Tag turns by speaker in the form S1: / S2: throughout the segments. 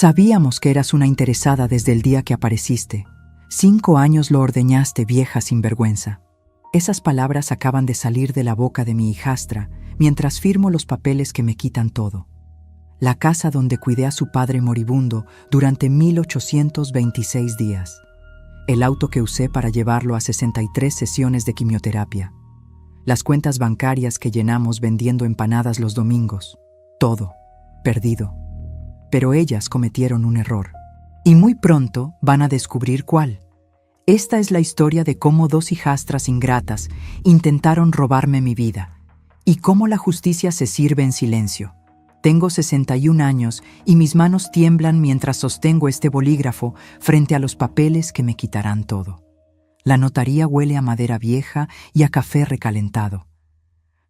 S1: Sabíamos que eras una interesada desde el día que apareciste. 5 años lo ordeñaste, vieja sinvergüenza. Esas palabras acaban de salir de la boca de mi hijastra mientras firmo los papeles que me quitan todo. La casa donde cuidé a su padre moribundo durante 1826 días. El auto que usé para llevarlo a 63 sesiones de quimioterapia. Las cuentas bancarias que llenamos vendiendo empanadas los domingos. Todo perdido. Pero ellas cometieron un error. Y muy pronto van a descubrir cuál. Esta es la historia de cómo 2 hijastras ingratas intentaron robarme mi vida. Y cómo la justicia se sirve en silencio. Tengo 61 años y mis manos tiemblan mientras sostengo este bolígrafo frente a los papeles que me quitarán todo. La notaría huele a madera vieja y a café recalentado.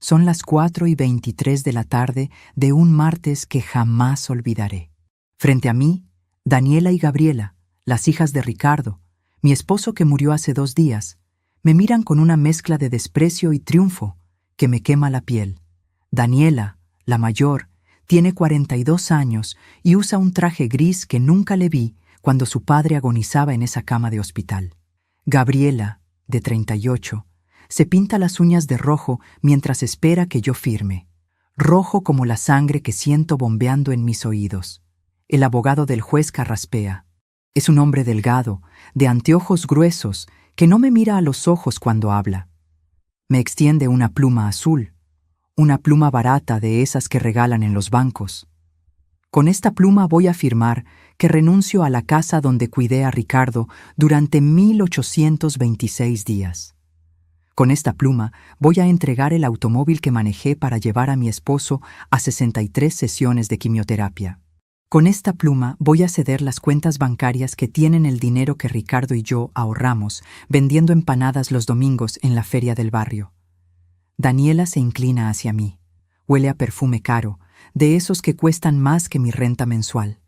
S1: Son las 4:23 de la tarde de un martes que jamás olvidaré. Frente a mí, Daniela y Gabriela, las hijas de Ricardo, mi esposo que murió hace 2 días, me miran con una mezcla de desprecio y triunfo que me quema la piel. Daniela, la mayor, tiene 42 años y usa un traje gris que nunca le vi cuando su padre agonizaba en esa cama de hospital. Gabriela, de 38, se pinta las uñas de rojo mientras espera que yo firme. Rojo como la sangre que siento bombeando en mis oídos. El abogado del juez carraspea. Es un hombre delgado, de anteojos gruesos, que no me mira a los ojos cuando habla. Me extiende una pluma azul, una pluma barata de esas que regalan en los bancos. Con esta pluma voy a firmar que renuncio a la casa donde cuidé a Ricardo durante 1826 días. Con esta pluma voy a entregar el automóvil que manejé para llevar a mi esposo a 63 sesiones de quimioterapia. Con esta pluma voy a ceder las cuentas bancarias que tienen el dinero que Ricardo y yo ahorramos vendiendo empanadas los domingos en la feria del barrio. Daniela se inclina hacia mí. Huele a perfume caro, de esos que cuestan más que mi renta mensual.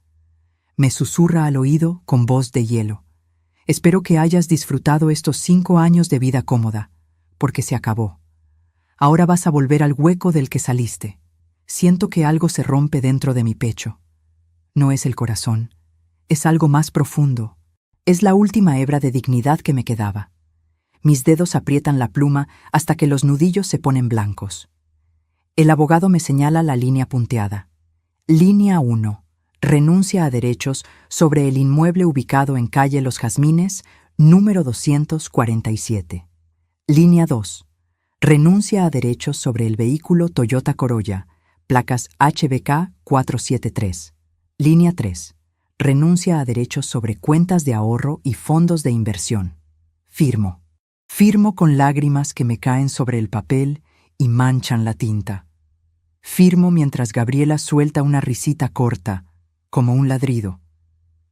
S1: Me susurra al oído con voz de hielo. Espero que hayas disfrutado estos 5 años de vida cómoda, porque se acabó. Ahora vas a volver al hueco del que saliste. Siento que algo se rompe dentro de mi pecho. No es el corazón, es algo más profundo. Es la última hebra de dignidad que me quedaba. Mis dedos aprietan la pluma hasta que los nudillos se ponen blancos. El abogado me señala la línea punteada. Línea 1. Renuncia a derechos sobre el inmueble ubicado en calle Los Jazmines, número 247. Línea 2. Renuncia a derechos sobre el vehículo Toyota Corolla, placas HBK 473. Línea 3. Renuncia a derechos sobre cuentas de ahorro y fondos de inversión. Firmo. Firmo con lágrimas que me caen sobre el papel y manchan la tinta. Firmo mientras Gabriela suelta una risita corta, como un ladrido.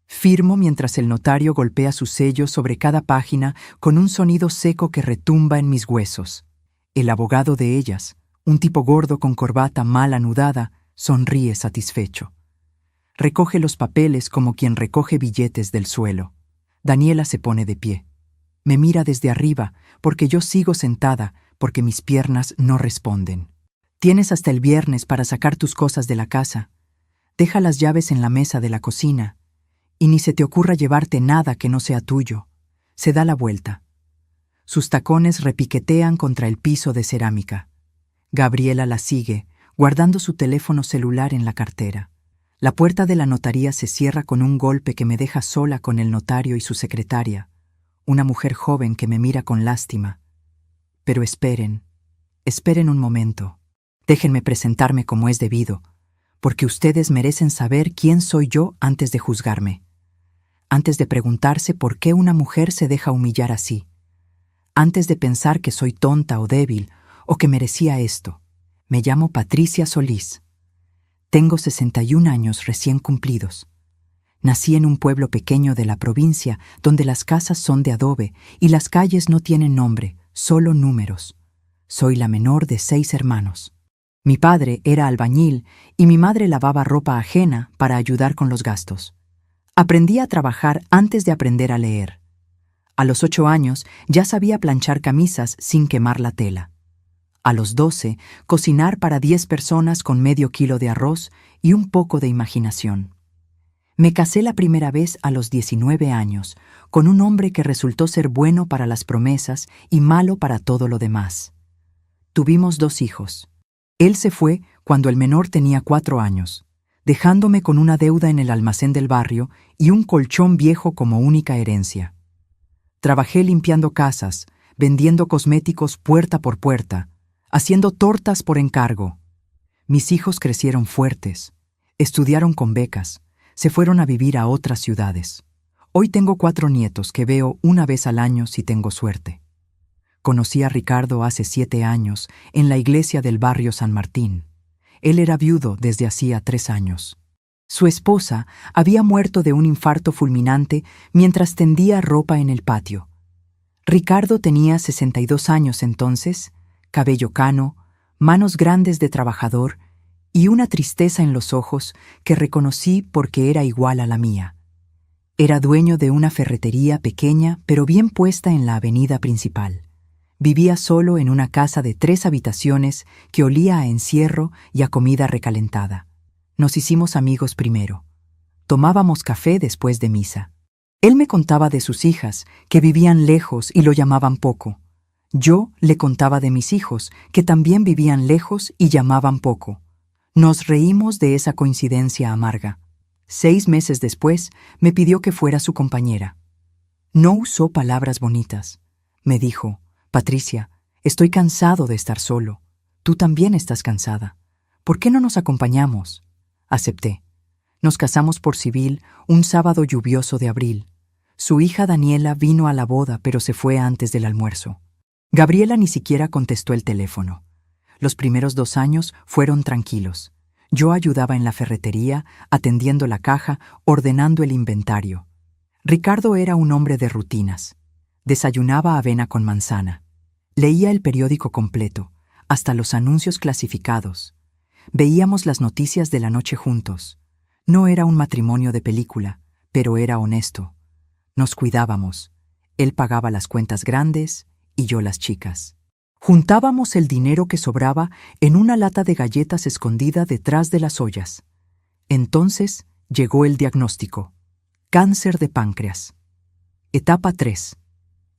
S1: Firmo mientras el notario golpea su sello sobre cada página con un sonido seco que retumba en mis huesos. El abogado de ellas, un tipo gordo con corbata mal anudada, sonríe satisfecho. Recoge los papeles como quien recoge billetes del suelo. Daniela se pone de pie. Me mira desde arriba, porque yo sigo sentada, porque mis piernas no responden. Tienes hasta el viernes para sacar tus cosas de la casa. Deja las llaves en la mesa de la cocina. Y ni se te ocurra llevarte nada que no sea tuyo. Se da la vuelta. Sus tacones repiquetean contra el piso de cerámica. Gabriela la sigue, guardando su teléfono celular en la cartera. La puerta de la notaría se cierra con un golpe que me deja sola con el notario y su secretaria, una mujer joven que me mira con lástima. Pero esperen un momento. Déjenme presentarme como es debido, porque ustedes merecen saber quién soy yo antes de juzgarme, antes de preguntarse por qué una mujer se deja humillar así, antes de pensar que soy tonta o débil o que merecía esto. Me llamo Patricia Solís. Tengo 61 años recién cumplidos. Nací en un pueblo pequeño de la provincia donde las casas son de adobe y las calles no tienen nombre, solo números. Soy la menor de 6 hermanos. Mi padre era albañil y mi madre lavaba ropa ajena para ayudar con los gastos. Aprendí a trabajar antes de aprender a leer. A los 8 años ya sabía planchar camisas sin quemar la tela. A los 12, cocinar para 10 personas con medio kilo de arroz y un poco de imaginación. Me casé la primera vez a los 19 años, con un hombre que resultó ser bueno para las promesas y malo para todo lo demás. Tuvimos 2 hijos. Él se fue cuando el menor tenía 4 años, dejándome con una deuda en el almacén del barrio y un colchón viejo como única herencia. Trabajé limpiando casas, vendiendo cosméticos puerta por puerta, haciendo tortas por encargo. Mis hijos crecieron fuertes, estudiaron con becas, se fueron a vivir a otras ciudades. Hoy tengo 4 nietos que veo una vez al año si tengo suerte. Conocí a Ricardo hace 7 años en la iglesia del barrio San Martín. Él era viudo desde hacía 3 años. Su esposa había muerto de un infarto fulminante mientras tendía ropa en el patio. Ricardo tenía 62 años entonces, cabello cano, manos grandes de trabajador y una tristeza en los ojos que reconocí porque era igual a la mía. Era dueño de una ferretería pequeña pero bien puesta en la avenida principal. Vivía solo en una casa de 3 habitaciones que olía a encierro y a comida recalentada. Nos hicimos amigos primero. Tomábamos café después de misa. Él me contaba de sus hijas, que vivían lejos y lo llamaban poco. Yo le contaba de mis hijos, que también vivían lejos y llamaban poco. Nos reímos de esa coincidencia amarga. 6 meses después, me pidió que fuera su compañera. No usó palabras bonitas. Me dijo: Patricia, estoy cansado de estar solo. Tú también estás cansada. ¿Por qué no nos acompañamos? Acepté. Nos casamos por civil un sábado lluvioso de abril. Su hija Daniela vino a la boda, pero se fue antes del almuerzo. Gabriela ni siquiera contestó el teléfono. Los primeros 2 años fueron tranquilos. Yo ayudaba en la ferretería, atendiendo la caja, ordenando el inventario. Ricardo era un hombre de rutinas. Desayunaba avena con manzana. Leía el periódico completo, hasta los anuncios clasificados. Veíamos las noticias de la noche juntos. No era un matrimonio de película, pero era honesto. Nos cuidábamos. Él pagaba las cuentas grandes y yo las chicas. Juntábamos el dinero que sobraba en una lata de galletas escondida detrás de las ollas. Entonces llegó el diagnóstico: cáncer de páncreas. Etapa 3.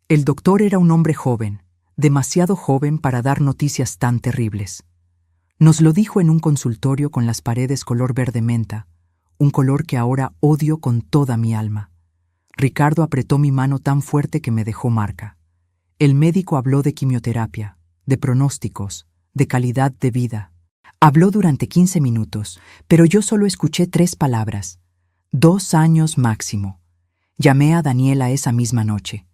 S1: El doctor era un hombre joven, demasiado joven para dar noticias tan terribles. Nos lo dijo en un consultorio con las paredes color verde menta, un color que ahora odio con toda mi alma. Ricardo apretó mi mano tan fuerte que me dejó marca. El médico habló de quimioterapia, de pronósticos, de calidad de vida. Habló durante 15 minutos, pero yo solo escuché 3 palabras: 2 años máximo. Llamé a Daniela esa misma noche.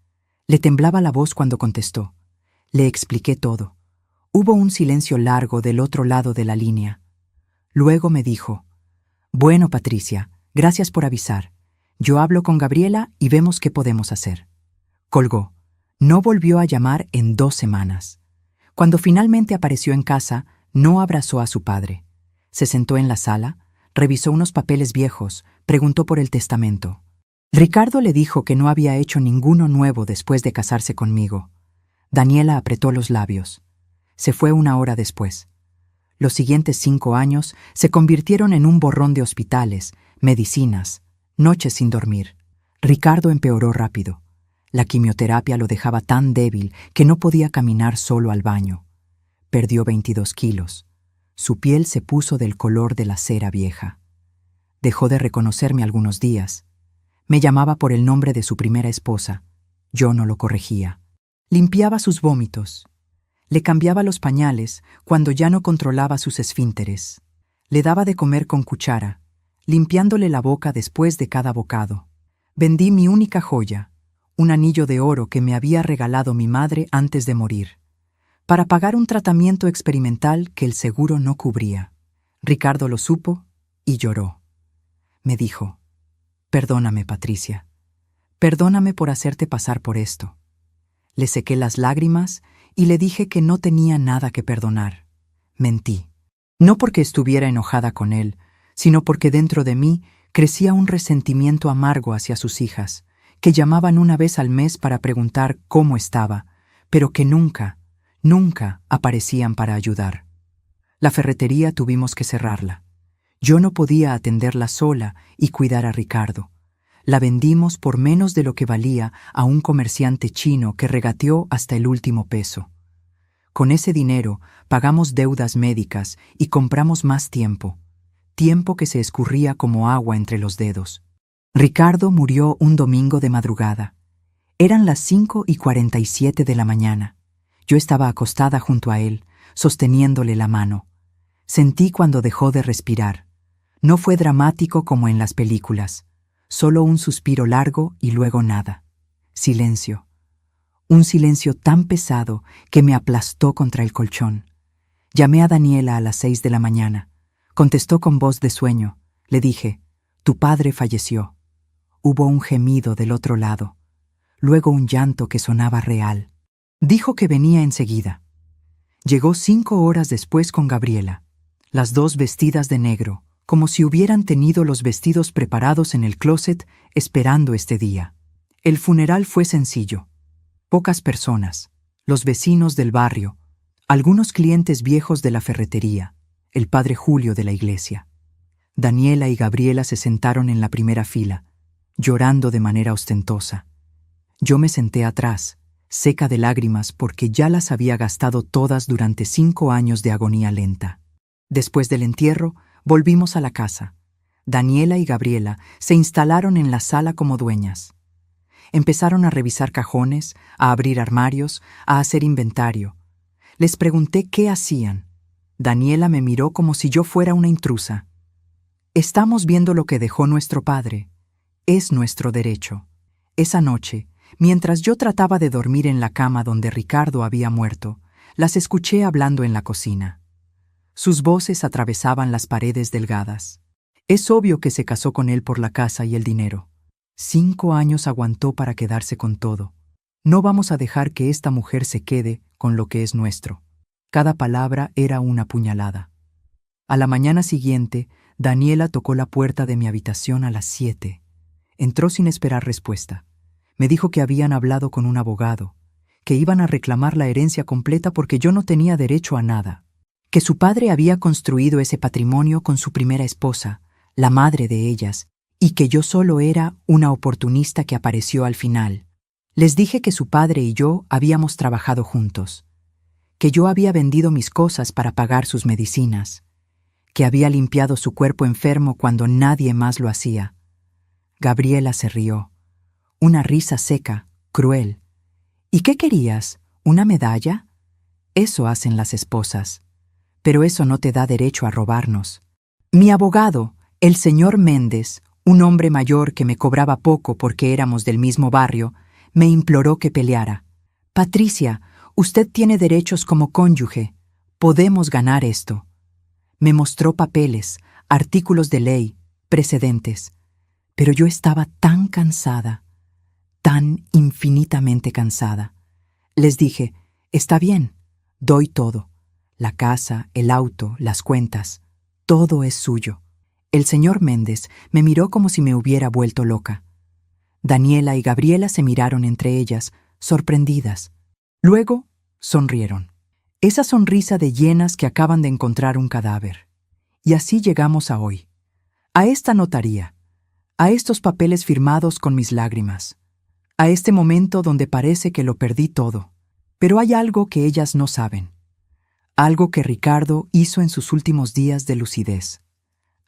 S1: Le temblaba la voz cuando contestó. Le expliqué todo. Hubo un silencio largo del otro lado de la línea. Luego me dijo: Bueno, Patricia, gracias por avisar. Yo hablo con Gabriela y vemos qué podemos hacer. Colgó. No volvió a llamar en 2 semanas. Cuando finalmente apareció en casa, no abrazó a su padre. Se sentó en la sala, revisó unos papeles viejos, preguntó por el testamento. Ricardo le dijo que no había hecho ninguno nuevo después de casarse conmigo. Daniela apretó los labios. Se fue 1 hora después. Los siguientes 5 años se convirtieron en un borrón de hospitales, medicinas, noches sin dormir. Ricardo empeoró rápido. La quimioterapia lo dejaba tan débil que no podía caminar solo al baño. Perdió 22 kilos. Su piel se puso del color de la cera vieja. Dejó de reconocerme algunos días. Me llamaba por el nombre de su primera esposa. Yo no lo corregía. Limpiaba sus vómitos. Le cambiaba los pañales cuando ya no controlaba sus esfínteres. Le daba de comer con cuchara, limpiándole la boca después de cada bocado. Vendí mi única joya, un anillo de oro que me había regalado mi madre antes de morir, para pagar un tratamiento experimental que el seguro no cubría. Ricardo lo supo y lloró. Me dijo: Perdóname, Patricia. Perdóname por hacerte pasar por esto. Le sequé las lágrimas y le dije que no tenía nada que perdonar. Mentí. No porque estuviera enojada con él, sino porque dentro de mí crecía un resentimiento amargo hacia sus hijas, que llamaban una vez al mes para preguntar cómo estaba, pero que nunca, nunca aparecían para ayudar. La ferretería tuvimos que cerrarla. Yo no podía atenderla sola y cuidar a Ricardo. La vendimos por menos de lo que valía a un comerciante chino que regateó hasta el último peso. Con ese dinero pagamos deudas médicas y compramos más tiempo, tiempo que se escurría como agua entre los dedos. Ricardo murió un domingo de madrugada. Eran las 5:47 de la mañana. Yo estaba acostada junto a él, sosteniéndole la mano. Sentí cuando dejó de respirar. No fue dramático como en las películas. Solo un suspiro largo y luego nada. Silencio. Un silencio tan pesado que me aplastó contra el colchón. Llamé a Daniela a las 6 de la mañana. Contestó con voz de sueño. Le dije, «Tu padre falleció». Hubo un gemido del otro lado. Luego un llanto que sonaba real. Dijo que venía enseguida. Llegó 5 horas después con Gabriela, las dos vestidas de negro, como si hubieran tenido los vestidos preparados en el closet esperando este día. El funeral fue sencillo. Pocas personas, los vecinos del barrio, algunos clientes viejos de la ferretería, el padre Julio de la iglesia. Daniela y Gabriela se sentaron en la primera fila, llorando de manera ostentosa. Yo me senté atrás, seca de lágrimas porque ya las había gastado todas durante 5 años de agonía lenta. Después del entierro, volvimos a la casa. Daniela y Gabriela se instalaron en la sala como dueñas. Empezaron a revisar cajones, a abrir armarios, a hacer inventario. Les pregunté qué hacían. Daniela me miró como si yo fuera una intrusa. Estamos viendo lo que dejó nuestro padre. Es nuestro derecho. Esa noche, mientras yo trataba de dormir en la cama donde Ricardo había muerto, las escuché hablando en la cocina. Sus voces atravesaban las paredes delgadas. Es obvio que se casó con él por la casa y el dinero. 5 años aguantó para quedarse con todo. No vamos a dejar que esta mujer se quede con lo que es nuestro. Cada palabra era una puñalada. A la mañana siguiente, Daniela tocó la puerta de mi habitación a las 7. Entró sin esperar respuesta. Me dijo que habían hablado con un abogado, que iban a reclamar la herencia completa porque yo no tenía derecho a nada, que su padre había construido ese patrimonio con su primera esposa, la madre de ellas, y que yo solo era una oportunista que apareció al final. Les dije que su padre y yo habíamos trabajado juntos, que yo había vendido mis cosas para pagar sus medicinas, que había limpiado su cuerpo enfermo cuando nadie más lo hacía. Gabriela se rió. Una risa seca, cruel. ¿Y qué querías? ¿Una medalla? Eso hacen las esposas. Pero eso no te da derecho a robarnos. Mi abogado, el señor Méndez, un hombre mayor que me cobraba poco porque éramos del mismo barrio, me imploró que peleara. Patricia, usted tiene derechos como cónyuge. Podemos ganar esto. Me mostró papeles, artículos de ley, precedentes. Pero yo estaba tan cansada, tan infinitamente cansada. Les dije, está bien, doy todo. La casa, el auto, las cuentas, todo es suyo. El señor Méndez me miró como si me hubiera vuelto loca. Daniela y Gabriela se miraron entre ellas, sorprendidas. Luego sonrieron. Esa sonrisa de llenas que acaban de encontrar un cadáver. Y así llegamos a hoy. A esta notaría. A estos papeles firmados con mis lágrimas. A este momento donde parece que lo perdí todo. Pero hay algo que ellas no saben. Algo que Ricardo hizo en sus últimos días de lucidez.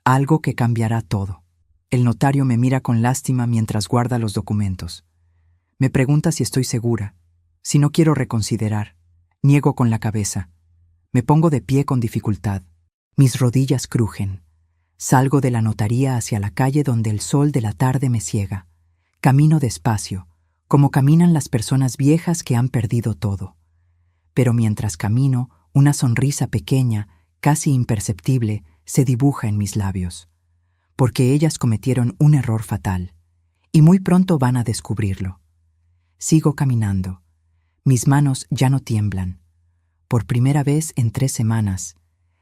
S1: Algo que cambiará todo. El notario me mira con lástima mientras guarda los documentos. Me pregunta si estoy segura, si no quiero reconsiderar. Niego con la cabeza. Me pongo de pie con dificultad. Mis rodillas crujen. Salgo de la notaría hacia la calle donde el sol de la tarde me ciega. Camino despacio, como caminan las personas viejas que han perdido todo. Pero mientras camino, una sonrisa pequeña, casi imperceptible, se dibuja en mis labios. Porque ellas cometieron un error fatal, y muy pronto van a descubrirlo. Sigo caminando. Mis manos ya no tiemblan. Por primera vez en 3 semanas,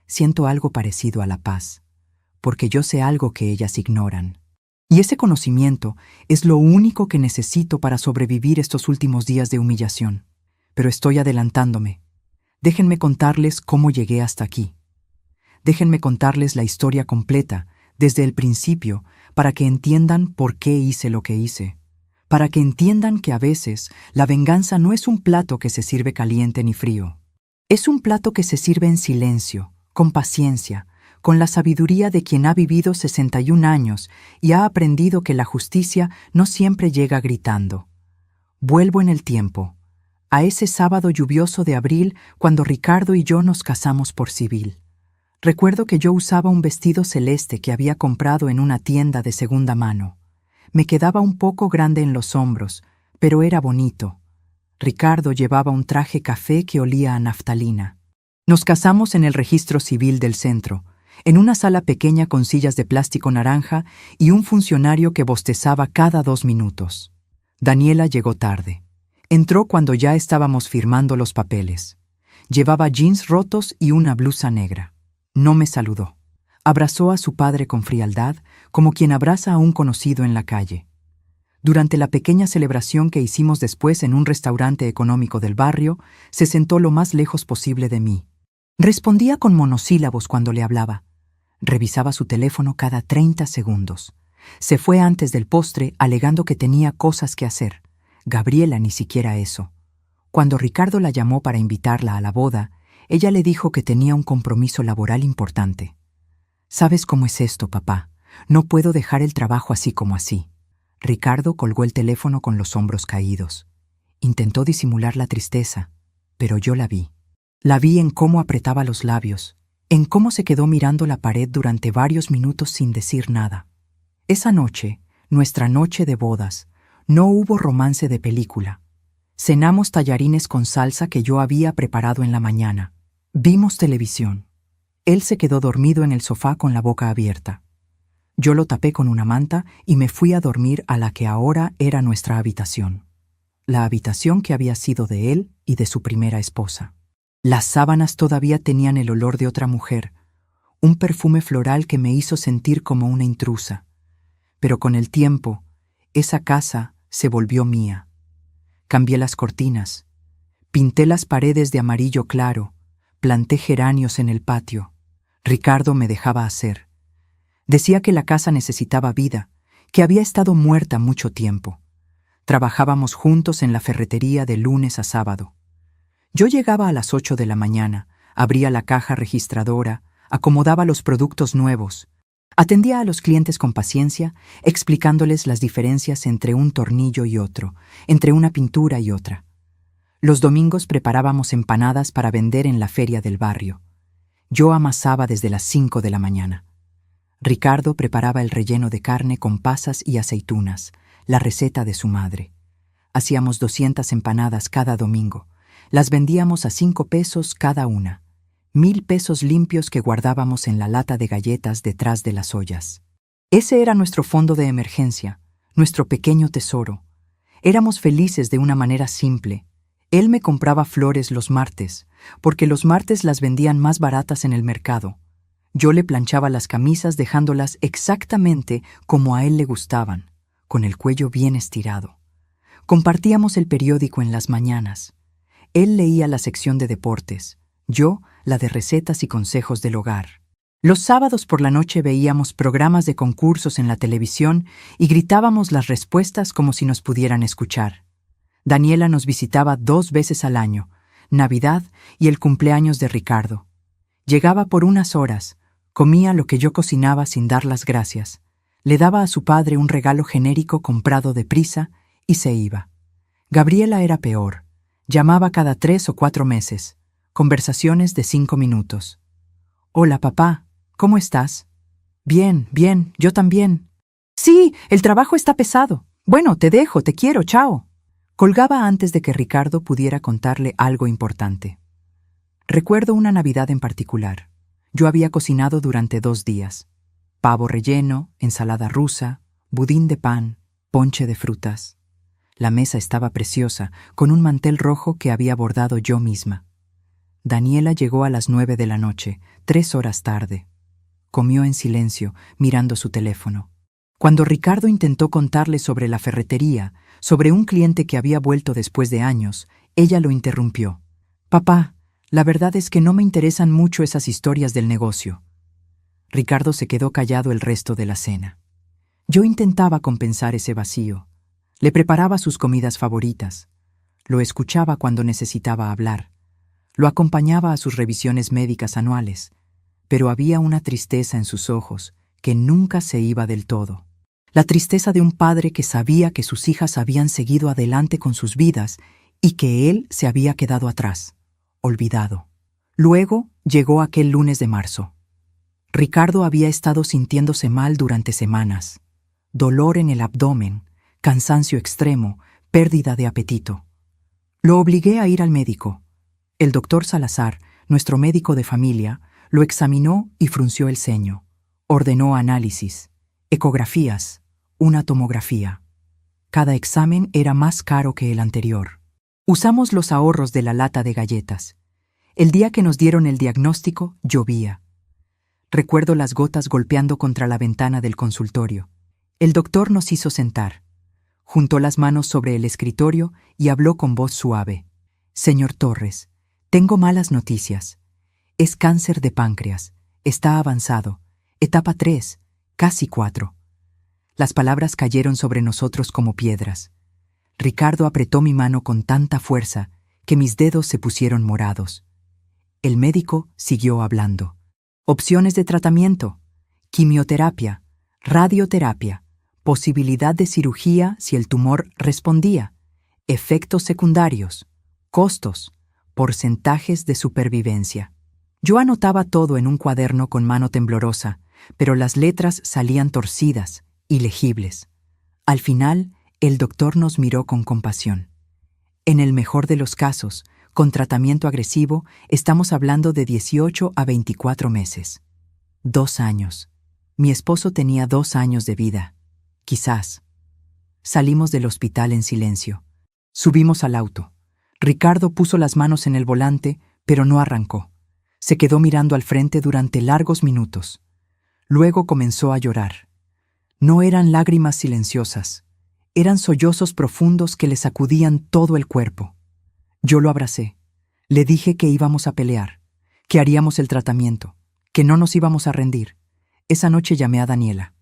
S1: siento algo parecido a la paz. Porque yo sé algo que ellas ignoran. Y ese conocimiento es lo único que necesito para sobrevivir estos últimos días de humillación. Pero estoy adelantándome. Déjenme contarles cómo llegué hasta aquí. Déjenme contarles la historia completa, desde el principio, para que entiendan por qué hice lo que hice. Para que entiendan que a veces la venganza no es un plato que se sirve caliente ni frío. Es un plato que se sirve en silencio, con paciencia, con la sabiduría de quien ha vivido 61 años y ha aprendido que la justicia no siempre llega gritando. Vuelvo en el tiempo, a ese sábado lluvioso de abril cuando Ricardo y yo nos casamos por civil. Recuerdo que yo usaba un vestido celeste que había comprado en una tienda de segunda mano. Me quedaba un poco grande en los hombros, pero era bonito. Ricardo llevaba un traje café que olía a naftalina. Nos casamos en el registro civil del centro, en una sala pequeña con sillas de plástico naranja y un funcionario que bostezaba cada 2 minutos. Daniela llegó tarde. Entró cuando ya estábamos firmando los papeles. Llevaba jeans rotos y una blusa negra. No me saludó. Abrazó a su padre con frialdad, como quien abraza a un conocido en la calle. Durante la pequeña celebración que hicimos después en un restaurante económico del barrio, se sentó lo más lejos posible de mí. Respondía con monosílabos cuando le hablaba. Revisaba su teléfono cada 30 segundos. Se fue antes del postre alegando que tenía cosas que hacer. Gabriela ni siquiera eso. Cuando Ricardo la llamó para invitarla a la boda, ella le dijo que tenía un compromiso laboral importante. «¿Sabes cómo es esto, papá? No puedo dejar el trabajo así como así». Ricardo colgó el teléfono con los hombros caídos. Intentó disimular la tristeza, pero yo la vi. La vi en cómo apretaba los labios, en cómo se quedó mirando la pared durante varios minutos sin decir nada. Esa noche, nuestra noche de bodas, no hubo romance de película. Cenamos tallarines con salsa que yo había preparado en la mañana. Vimos televisión. Él se quedó dormido en el sofá con la boca abierta. Yo lo tapé con una manta y me fui a dormir a la que ahora era nuestra habitación. La habitación que había sido de él y de su primera esposa. Las sábanas todavía tenían el olor de otra mujer, un perfume floral que me hizo sentir como una intrusa. Pero con el tiempo, esa casa se volvió mía. Cambié las cortinas, pinté las paredes de amarillo claro, planté geranios en el patio. Ricardo me dejaba hacer. Decía que la casa necesitaba vida, que había estado muerta mucho tiempo. Trabajábamos juntos en la ferretería de lunes a sábado. Yo llegaba a las 8 de la mañana, abría la caja registradora, acomodaba los productos nuevos. Atendía a los clientes con paciencia, explicándoles las diferencias entre un tornillo y otro, entre una pintura y otra. Los domingos preparábamos empanadas para vender en la feria del barrio. Yo amasaba desde las 5 de la mañana. Ricardo preparaba el relleno de carne con pasas y aceitunas, la receta de su madre. Hacíamos 200 empanadas cada domingo. Las vendíamos a 5 pesos cada una. 1,000 pesos limpios que guardábamos en la lata de galletas detrás de las ollas. Ese era nuestro fondo de emergencia, nuestro pequeño tesoro. Éramos felices de una manera simple. Él me compraba flores los martes, porque los martes las vendían más baratas en el mercado. Yo le planchaba las camisas dejándolas exactamente como a él le gustaban, con el cuello bien estirado. Compartíamos el periódico en las mañanas. Él leía la sección de deportes, yo la de recetas y consejos del hogar. Los sábados por la noche veíamos programas de concursos en la televisión y gritábamos las respuestas como si nos pudieran escuchar. Daniela nos visitaba 2 veces al año, Navidad y el cumpleaños de Ricardo. Llegaba por unas horas, comía lo que yo cocinaba sin dar las gracias, le daba a su padre un regalo genérico comprado deprisa y se iba. Gabriela era peor. Llamaba cada 3 o 4 meses. Conversaciones de 5 minutos. «Hola, papá. ¿Cómo estás?» «Bien, bien. Yo también». «Sí, el trabajo está pesado. Bueno, te dejo. Te quiero. Chao». Colgaba antes de que Ricardo pudiera contarle algo importante. Recuerdo una Navidad en particular. Yo había cocinado durante 2 días. Pavo relleno, ensalada rusa, budín de pan, ponche de frutas. La mesa estaba preciosa, con un mantel rojo que había bordado yo misma. Daniela llegó a las 9 de la noche, 3 horas tarde. Comió en silencio, mirando su teléfono. Cuando Ricardo intentó contarle sobre la ferretería, sobre un cliente que había vuelto después de años, ella lo interrumpió. «Papá, la verdad es que no me interesan mucho esas historias del negocio. Ricardo se quedó callado el resto de la cena. Yo intentaba compensar ese vacío. Le preparaba sus comidas favoritas. Lo escuchaba cuando necesitaba hablar. Lo acompañaba a sus revisiones médicas anuales. Pero había una tristeza en sus ojos que nunca se iba del todo. La tristeza de un padre que sabía que sus hijas habían seguido adelante con sus vidas y que él se había quedado atrás, olvidado. Luego llegó aquel lunes de marzo. Ricardo había estado sintiéndose mal durante semanas. Dolor en el abdomen, cansancio extremo, pérdida de apetito. Lo obligué a ir al médico. El doctor Salazar, nuestro médico de familia, lo examinó y frunció el ceño. Ordenó análisis, ecografías, una tomografía. Cada examen era más caro que el anterior. Usamos los ahorros de la lata de galletas. El día que nos dieron el diagnóstico, llovía. Recuerdo las gotas golpeando contra la ventana del consultorio. El doctor nos hizo sentar. Juntó las manos sobre el escritorio y habló con voz suave. Señor Torres, tengo malas noticias. Es cáncer de páncreas. Está avanzado. Etapa 3, casi 4. Las palabras cayeron sobre nosotros como piedras. Ricardo apretó mi mano con tanta fuerza que mis dedos se pusieron morados. El médico siguió hablando. Opciones de tratamiento: quimioterapia, radioterapia, posibilidad de cirugía si el tumor respondía, efectos secundarios, costos, porcentajes de supervivencia. Yo anotaba todo en un cuaderno con mano temblorosa, pero las letras salían torcidas, ilegibles. Al final, el doctor nos miró con compasión. En el mejor de los casos, con tratamiento agresivo, estamos hablando de 18 a 24 meses. 2 años. Mi esposo tenía 2 años de vida. Quizás. Salimos del hospital en silencio. Subimos al auto. Ricardo puso las manos en el volante, pero no arrancó. Se quedó mirando al frente durante largos minutos. Luego comenzó a llorar. No eran lágrimas silenciosas. Eran sollozos profundos que le sacudían todo el cuerpo. Yo lo abracé. Le dije que íbamos a pelear, que haríamos el tratamiento, que no nos íbamos a rendir. Esa noche llamé a Daniela.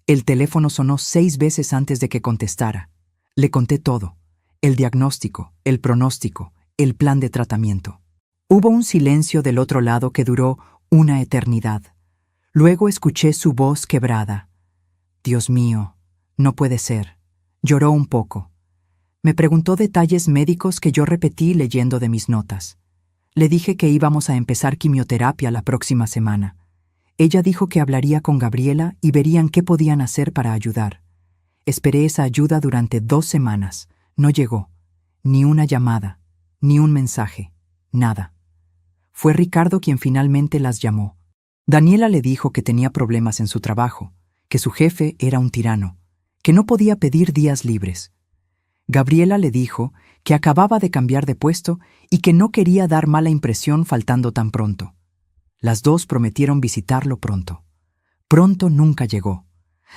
S1: El teléfono sonó 6 veces antes de que contestara. Le conté todo: el diagnóstico, el pronóstico, el plan de tratamiento. Hubo un silencio del otro lado que duró una eternidad. Luego escuché su voz quebrada. Dios mío, no puede ser. Lloró un poco. Me preguntó detalles médicos que yo repetí leyendo de mis notas. Le dije que íbamos a empezar quimioterapia la próxima semana. Ella dijo que hablaría con Gabriela y verían qué podían hacer para ayudar. Esperé esa ayuda durante 2 semanas. No llegó. Ni una llamada, ni un mensaje, nada. Fue Ricardo quien finalmente las llamó. Daniela le dijo que tenía problemas en su trabajo, que su jefe era un tirano, que no podía pedir días libres. Gabriela le dijo que acababa de cambiar de puesto y que no quería dar mala impresión faltando tan pronto. Las dos prometieron visitarlo pronto. Pronto nunca llegó.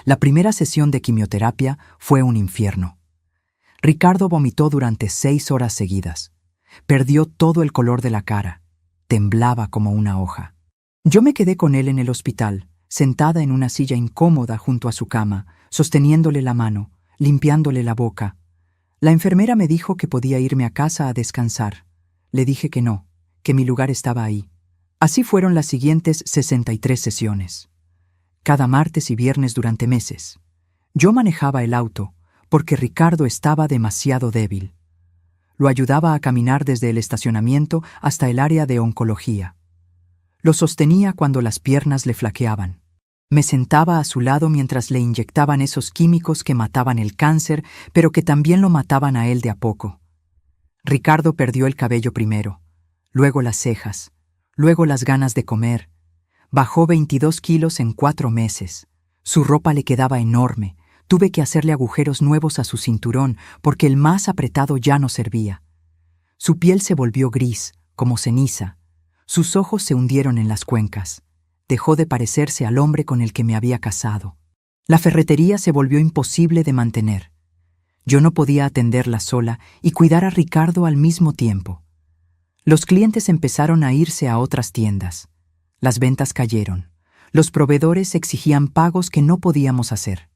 S1: La primera sesión de quimioterapia fue un infierno. Ricardo vomitó durante 6 horas seguidas. Perdió todo el color de la cara. Temblaba como una hoja. Yo me quedé con él en el hospital, sentada en una silla incómoda junto a su cama, sosteniéndole la mano, limpiándole la boca. La enfermera me dijo que podía irme a casa a descansar. Le dije que no, que mi lugar estaba ahí. Así fueron las siguientes 63 sesiones. Cada martes y viernes durante meses. Yo manejaba el auto, porque Ricardo estaba demasiado débil. Lo ayudaba a caminar desde el estacionamiento hasta el área de oncología. Lo sostenía cuando las piernas le flaqueaban. Me sentaba a su lado mientras le inyectaban esos químicos que mataban el cáncer, pero que también lo mataban a él de a poco. Ricardo perdió el cabello primero, luego las cejas, luego las ganas de comer. Bajó 22 kilos en 4 meses. Su ropa le quedaba enorme. Tuve que hacerle agujeros nuevos a su cinturón porque el más apretado ya no servía. Su piel se volvió gris, como ceniza. Sus ojos se hundieron en las cuencas. Dejó de parecerse al hombre con el que me había casado. La ferretería se volvió imposible de mantener. Yo no podía atenderla sola y cuidar a Ricardo al mismo tiempo. Los clientes empezaron a irse a otras tiendas. Las ventas cayeron. Los proveedores exigían pagos que no podíamos hacer.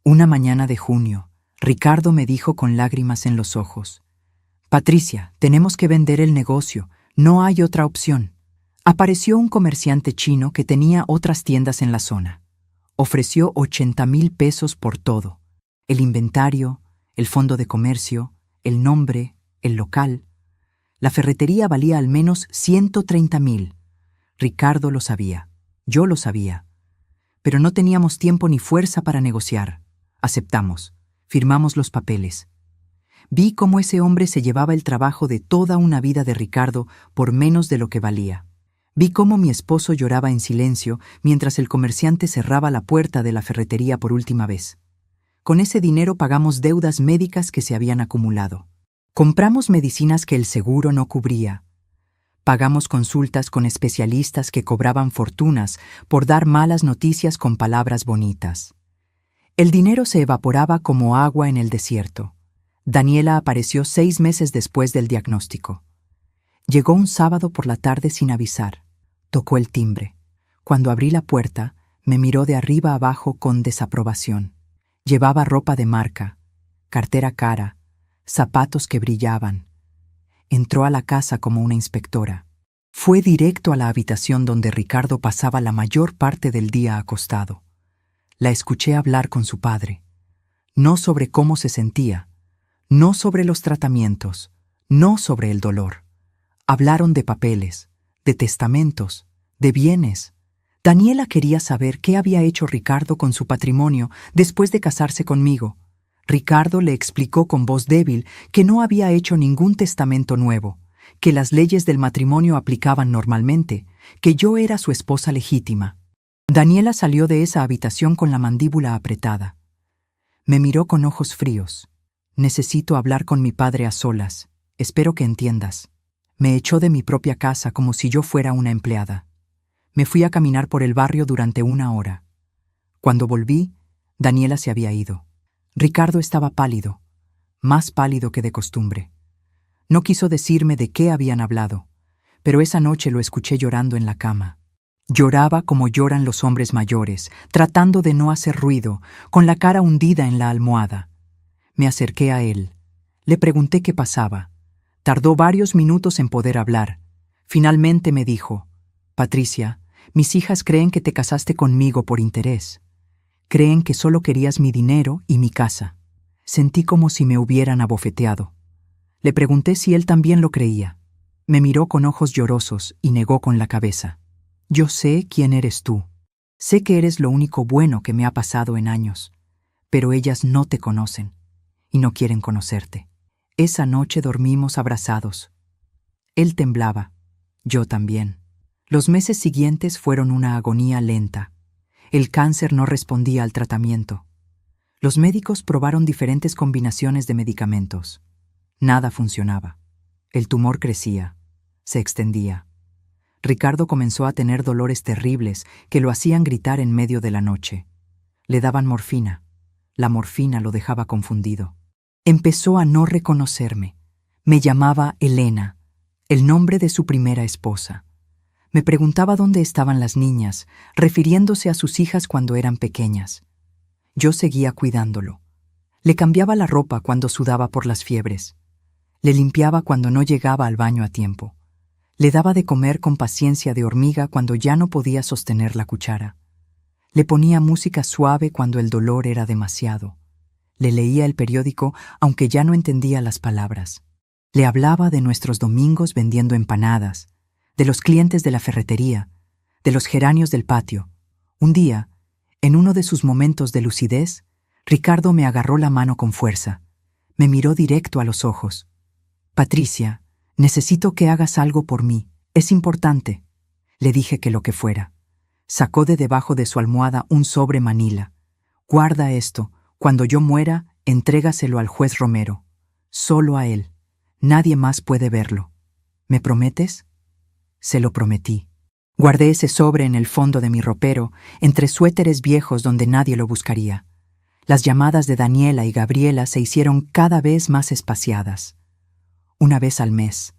S1: Una mañana de junio, Ricardo me dijo con lágrimas en los ojos: «Patricia, tenemos que vender el negocio, no hay otra opción». Apareció un comerciante chino que tenía otras tiendas en la zona. Ofreció 80,000 pesos por todo: el inventario, el fondo de comercio, el nombre, el local. La ferretería valía al menos 130,000. Ricardo lo sabía, yo lo sabía. Pero no teníamos tiempo ni fuerza para negociar. Aceptamos, firmamos los papeles. Vi cómo ese hombre se llevaba el trabajo de toda una vida de Ricardo por menos de lo que valía. Vi cómo mi esposo lloraba en silencio mientras el comerciante cerraba la puerta de la ferretería por última vez. Con ese dinero pagamos deudas médicas que se habían acumulado. Compramos medicinas que el seguro no cubría. Pagamos consultas con especialistas que cobraban fortunas por dar malas noticias con palabras bonitas. El dinero se evaporaba como agua en el desierto. Daniela apareció 6 meses después del diagnóstico. Llegó un sábado por la tarde sin avisar. Tocó el timbre. Cuando abrí la puerta, me miró de arriba abajo con desaprobación. Llevaba ropa de marca, cartera cara, zapatos que brillaban. Entró a la casa como una inspectora. Fue directo a la habitación donde Ricardo pasaba la mayor parte del día acostado. La escuché hablar con su padre. No sobre cómo se sentía, no sobre los tratamientos, no sobre el dolor. Hablaron de papeles, de testamentos, de bienes. Daniela quería saber qué había hecho Ricardo con su patrimonio después de casarse conmigo. Ricardo le explicó con voz débil que no había hecho ningún testamento nuevo, que las leyes del matrimonio aplicaban normalmente, que yo era su esposa legítima. Daniela salió de esa habitación con la mandíbula apretada. Me miró con ojos fríos. «Necesito hablar con mi padre a solas. Espero que entiendas». Me echó de mi propia casa como si yo fuera una empleada. Me fui a caminar por el barrio durante 1 hora. Cuando volví, Daniela se había ido. Ricardo estaba pálido, más pálido que de costumbre. No quiso decirme de qué habían hablado, pero esa noche lo escuché llorando en la cama. Lloraba como lloran los hombres mayores, tratando de no hacer ruido, con la cara hundida en la almohada. Me acerqué a él. Le pregunté qué pasaba. Tardó varios minutos en poder hablar. Finalmente me dijo: «Patricia, mis hijas creen que te casaste conmigo por interés. Creen que solo querías mi dinero y mi casa». Sentí como si me hubieran abofeteado. Le pregunté si él también lo creía. Me miró con ojos llorosos y negó con la cabeza. «Yo sé quién eres tú. Sé que eres lo único bueno que me ha pasado en años, pero ellas no te conocen y no quieren conocerte». Esa noche dormimos abrazados. Él temblaba, yo también. Los meses siguientes fueron una agonía lenta. El cáncer no respondía al tratamiento. Los médicos probaron diferentes combinaciones de medicamentos. Nada funcionaba. El tumor crecía, se extendía. Ricardo comenzó a tener dolores terribles que lo hacían gritar en medio de la noche. Le daban morfina. La morfina lo dejaba confundido. Empezó a no reconocerme. Me llamaba Elena, el nombre de su primera esposa. Me preguntaba dónde estaban las niñas, refiriéndose a sus hijas cuando eran pequeñas. Yo seguía cuidándolo. Le cambiaba la ropa cuando sudaba por las fiebres. Le limpiaba cuando no llegaba al baño a tiempo. Le daba de comer con paciencia de hormiga cuando ya no podía sostener la cuchara. Le ponía música suave cuando el dolor era demasiado. Le leía el periódico aunque ya no entendía las palabras. Le hablaba de nuestros domingos vendiendo empanadas, de los clientes de la ferretería, de los geranios del patio. Un día, en uno de sus momentos de lucidez, Ricardo me agarró la mano con fuerza. Me miró directo a los ojos. «Patricia, necesito que hagas algo por mí. Es importante». Le dije que lo que fuera. Sacó de debajo de su almohada un sobre manila. «Guarda esto. Cuando yo muera, entrégaselo al juez Romero. Solo a él. Nadie más puede verlo. ¿Me prometes?». Se lo prometí. Guardé ese sobre en el fondo de mi ropero, entre suéteres viejos donde nadie lo buscaría. Las llamadas de Daniela y Gabriela se hicieron cada vez más espaciadas. Una vez al mes,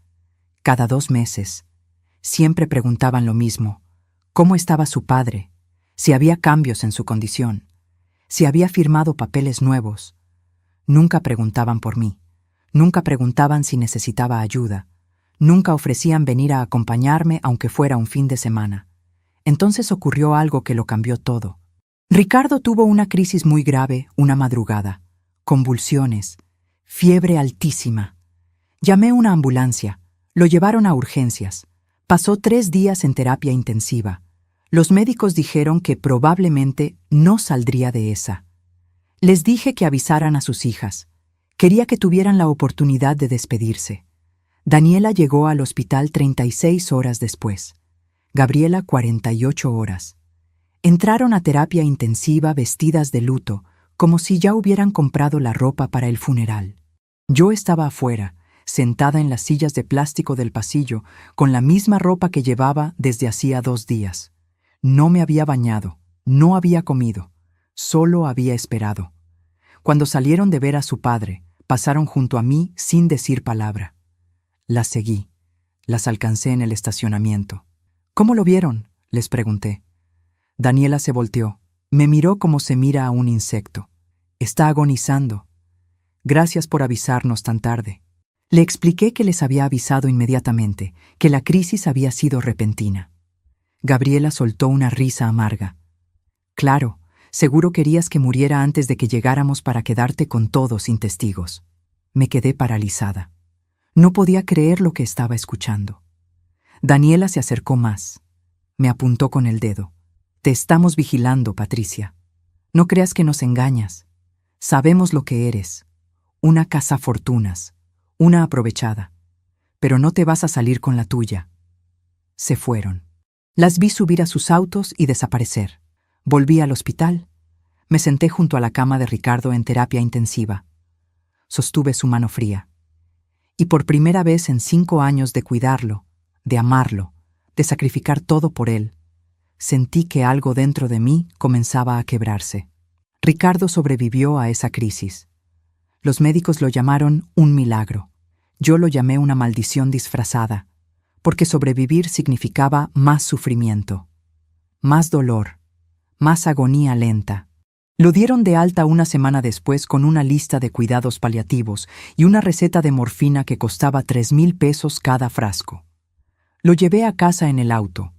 S1: cada 2 meses, siempre preguntaban lo mismo: ¿cómo estaba su padre? si había cambios en su condición, si había firmado papeles nuevos. Nunca preguntaban por mí, nunca preguntaban si necesitaba ayuda, nunca ofrecían venir a acompañarme aunque fuera un fin de semana. Entonces ocurrió algo que lo cambió todo. Ricardo tuvo una crisis muy grave una madrugada, convulsiones, fiebre altísima. Llamé una ambulancia, lo llevaron a urgencias. Pasó 3 días en terapia intensiva. Los médicos dijeron que probablemente no saldría de esa. Les dije que avisaran a sus hijas. Quería que tuvieran la oportunidad de despedirse. Daniela llegó al hospital 36 horas después. Gabriela 48 horas. Entraron a terapia intensiva vestidas de luto, como si ya hubieran comprado la ropa para el funeral. Yo estaba afuera, sentada en las sillas de plástico del pasillo, con la misma ropa que llevaba desde hacía 2 días. No me había bañado, no había comido, solo había esperado. Cuando salieron de ver a su padre, pasaron junto a mí sin decir palabra. Las seguí, las alcancé en el estacionamiento. ¿Cómo lo vieron?, les pregunté. Daniela se volteó, me miró como se mira a un insecto. Está agonizando. Gracias por avisarnos tan tarde. Le expliqué que les había avisado inmediatamente, que la crisis había sido repentina. Gabriela soltó una risa amarga. Claro, seguro querías que muriera antes de que llegáramos para quedarte con todo sin testigos. Me quedé paralizada. No podía creer lo que estaba escuchando. Daniela se acercó más. Me apuntó con el dedo. Te estamos vigilando, Patricia. No creas que nos engañas. Sabemos lo que eres. Una cazafortunas, una aprovechada. Pero no te vas a salir con la tuya. Se fueron. Las vi subir a sus autos y desaparecer. Volví al hospital. Me senté junto a la cama de Ricardo en terapia intensiva. Sostuve su mano fría. Y por primera vez en 5 años de cuidarlo, de amarlo, de sacrificar todo por él, sentí que algo dentro de mí comenzaba a quebrarse. Ricardo sobrevivió a esa crisis. Los médicos lo llamaron un milagro. Yo lo llamé una maldición disfrazada, porque sobrevivir significaba más sufrimiento, más dolor, más agonía lenta. Lo dieron de alta una semana después con una lista de cuidados paliativos y una receta de morfina que costaba 3,000 pesos cada frasco. Lo llevé a casa en el auto.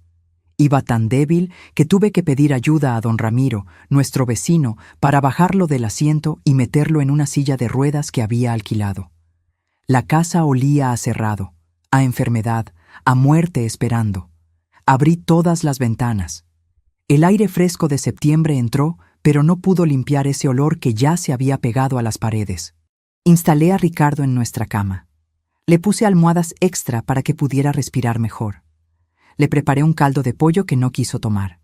S1: Iba tan débil que tuve que pedir ayuda a don Ramiro, nuestro vecino, para bajarlo del asiento y meterlo en una silla de ruedas que había alquilado. La casa olía a cerrado, a enfermedad, a muerte esperando. Abrí todas las ventanas. El aire fresco de septiembre entró, pero no pudo limpiar ese olor que ya se había pegado a las paredes. Instalé a Ricardo en nuestra cama. Le puse almohadas extra para que pudiera respirar mejor. Le preparé un caldo de pollo que no quiso tomar.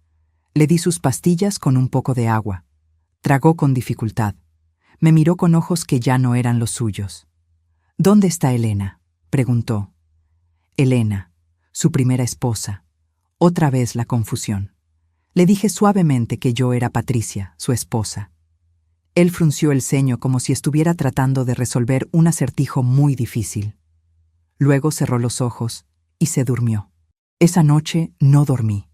S1: Le di sus pastillas con un poco de agua. Tragó con dificultad. Me miró con ojos que ya no eran los suyos. ¿Dónde está Elena?, preguntó. Elena, su primera esposa. Otra vez la confusión. Le dije suavemente que yo era Patricia, su esposa. Él frunció el ceño como si estuviera tratando de resolver un acertijo muy difícil. Luego cerró los ojos y se durmió. Esa noche no dormí.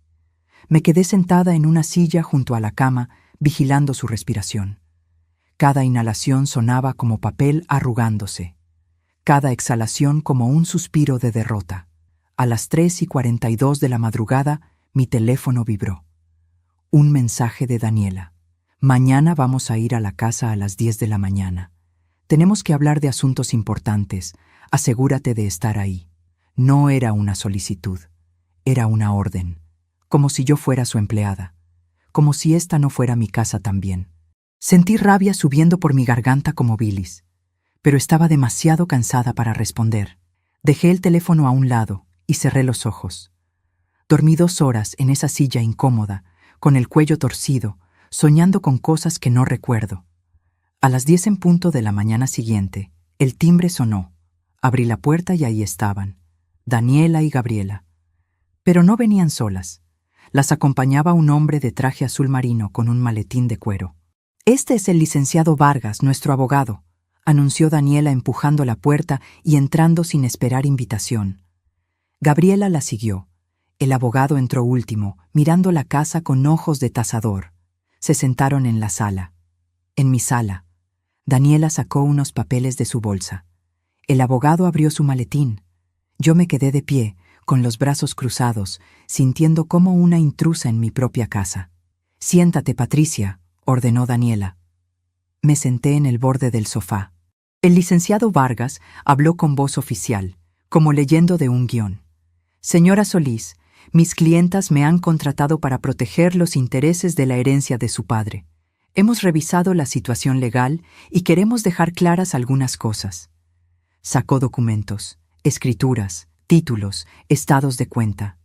S1: Me quedé sentada en una silla junto a la cama, vigilando su respiración. Cada inhalación sonaba como papel arrugándose. Cada exhalación como un suspiro de derrota. A las 3:42 de la madrugada, mi teléfono vibró. Un mensaje de Daniela. Mañana vamos a ir a la casa a las 10 de la mañana. Tenemos que hablar de asuntos importantes. Asegúrate de estar ahí. No era una solicitud. Era una orden, como si yo fuera su empleada, como si esta no fuera mi casa también. Sentí rabia subiendo por mi garganta como bilis, pero estaba demasiado cansada para responder. Dejé el teléfono a un lado y cerré los ojos. Dormí 2 horas en esa silla incómoda, con el cuello torcido, soñando con cosas que no recuerdo. A las 10 en punto de la mañana siguiente, el timbre sonó. Abrí la puerta y ahí estaban, Daniela y Gabriela. Pero no venían solas. Las acompañaba un hombre de traje azul marino con un maletín de cuero. «Este es el licenciado Vargas, nuestro abogado», anunció Daniela empujando la puerta y entrando sin esperar invitación. Gabriela la siguió. El abogado entró último, mirando la casa con ojos de tasador. Se sentaron en la sala. En mi sala, Daniela sacó unos papeles de su bolsa. El abogado abrió su maletín. Yo me quedé de pie, con los brazos cruzados, sintiendo como una intrusa en mi propia casa. «Siéntate, Patricia», ordenó Daniela. Me senté en el borde del sofá. El licenciado Vargas habló con voz oficial, como leyendo de un guión. «Señora Solís, mis clientas me han contratado para proteger los intereses de la herencia de su padre. Hemos revisado la situación legal y queremos dejar claras algunas cosas». Sacó documentos, escrituras, títulos, estados de cuenta.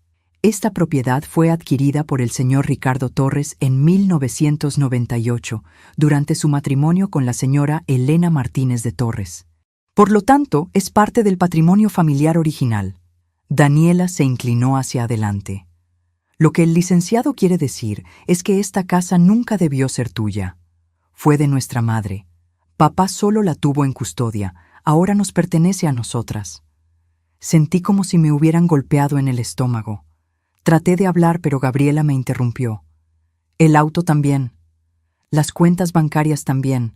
S1: Esta propiedad fue adquirida por el señor Ricardo Torres en 1998, durante su matrimonio con la señora Elena Martínez de Torres. Por lo tanto, es parte del patrimonio familiar original. Daniela se inclinó hacia adelante. Lo que el licenciado quiere decir es que esta casa nunca debió ser tuya. Fue de nuestra madre. Papá solo la tuvo en custodia, ahora nos pertenece a nosotras. Sentí como si me hubieran golpeado en el estómago. Traté de hablar, pero Gabriela me interrumpió. El auto también. Las cuentas bancarias también.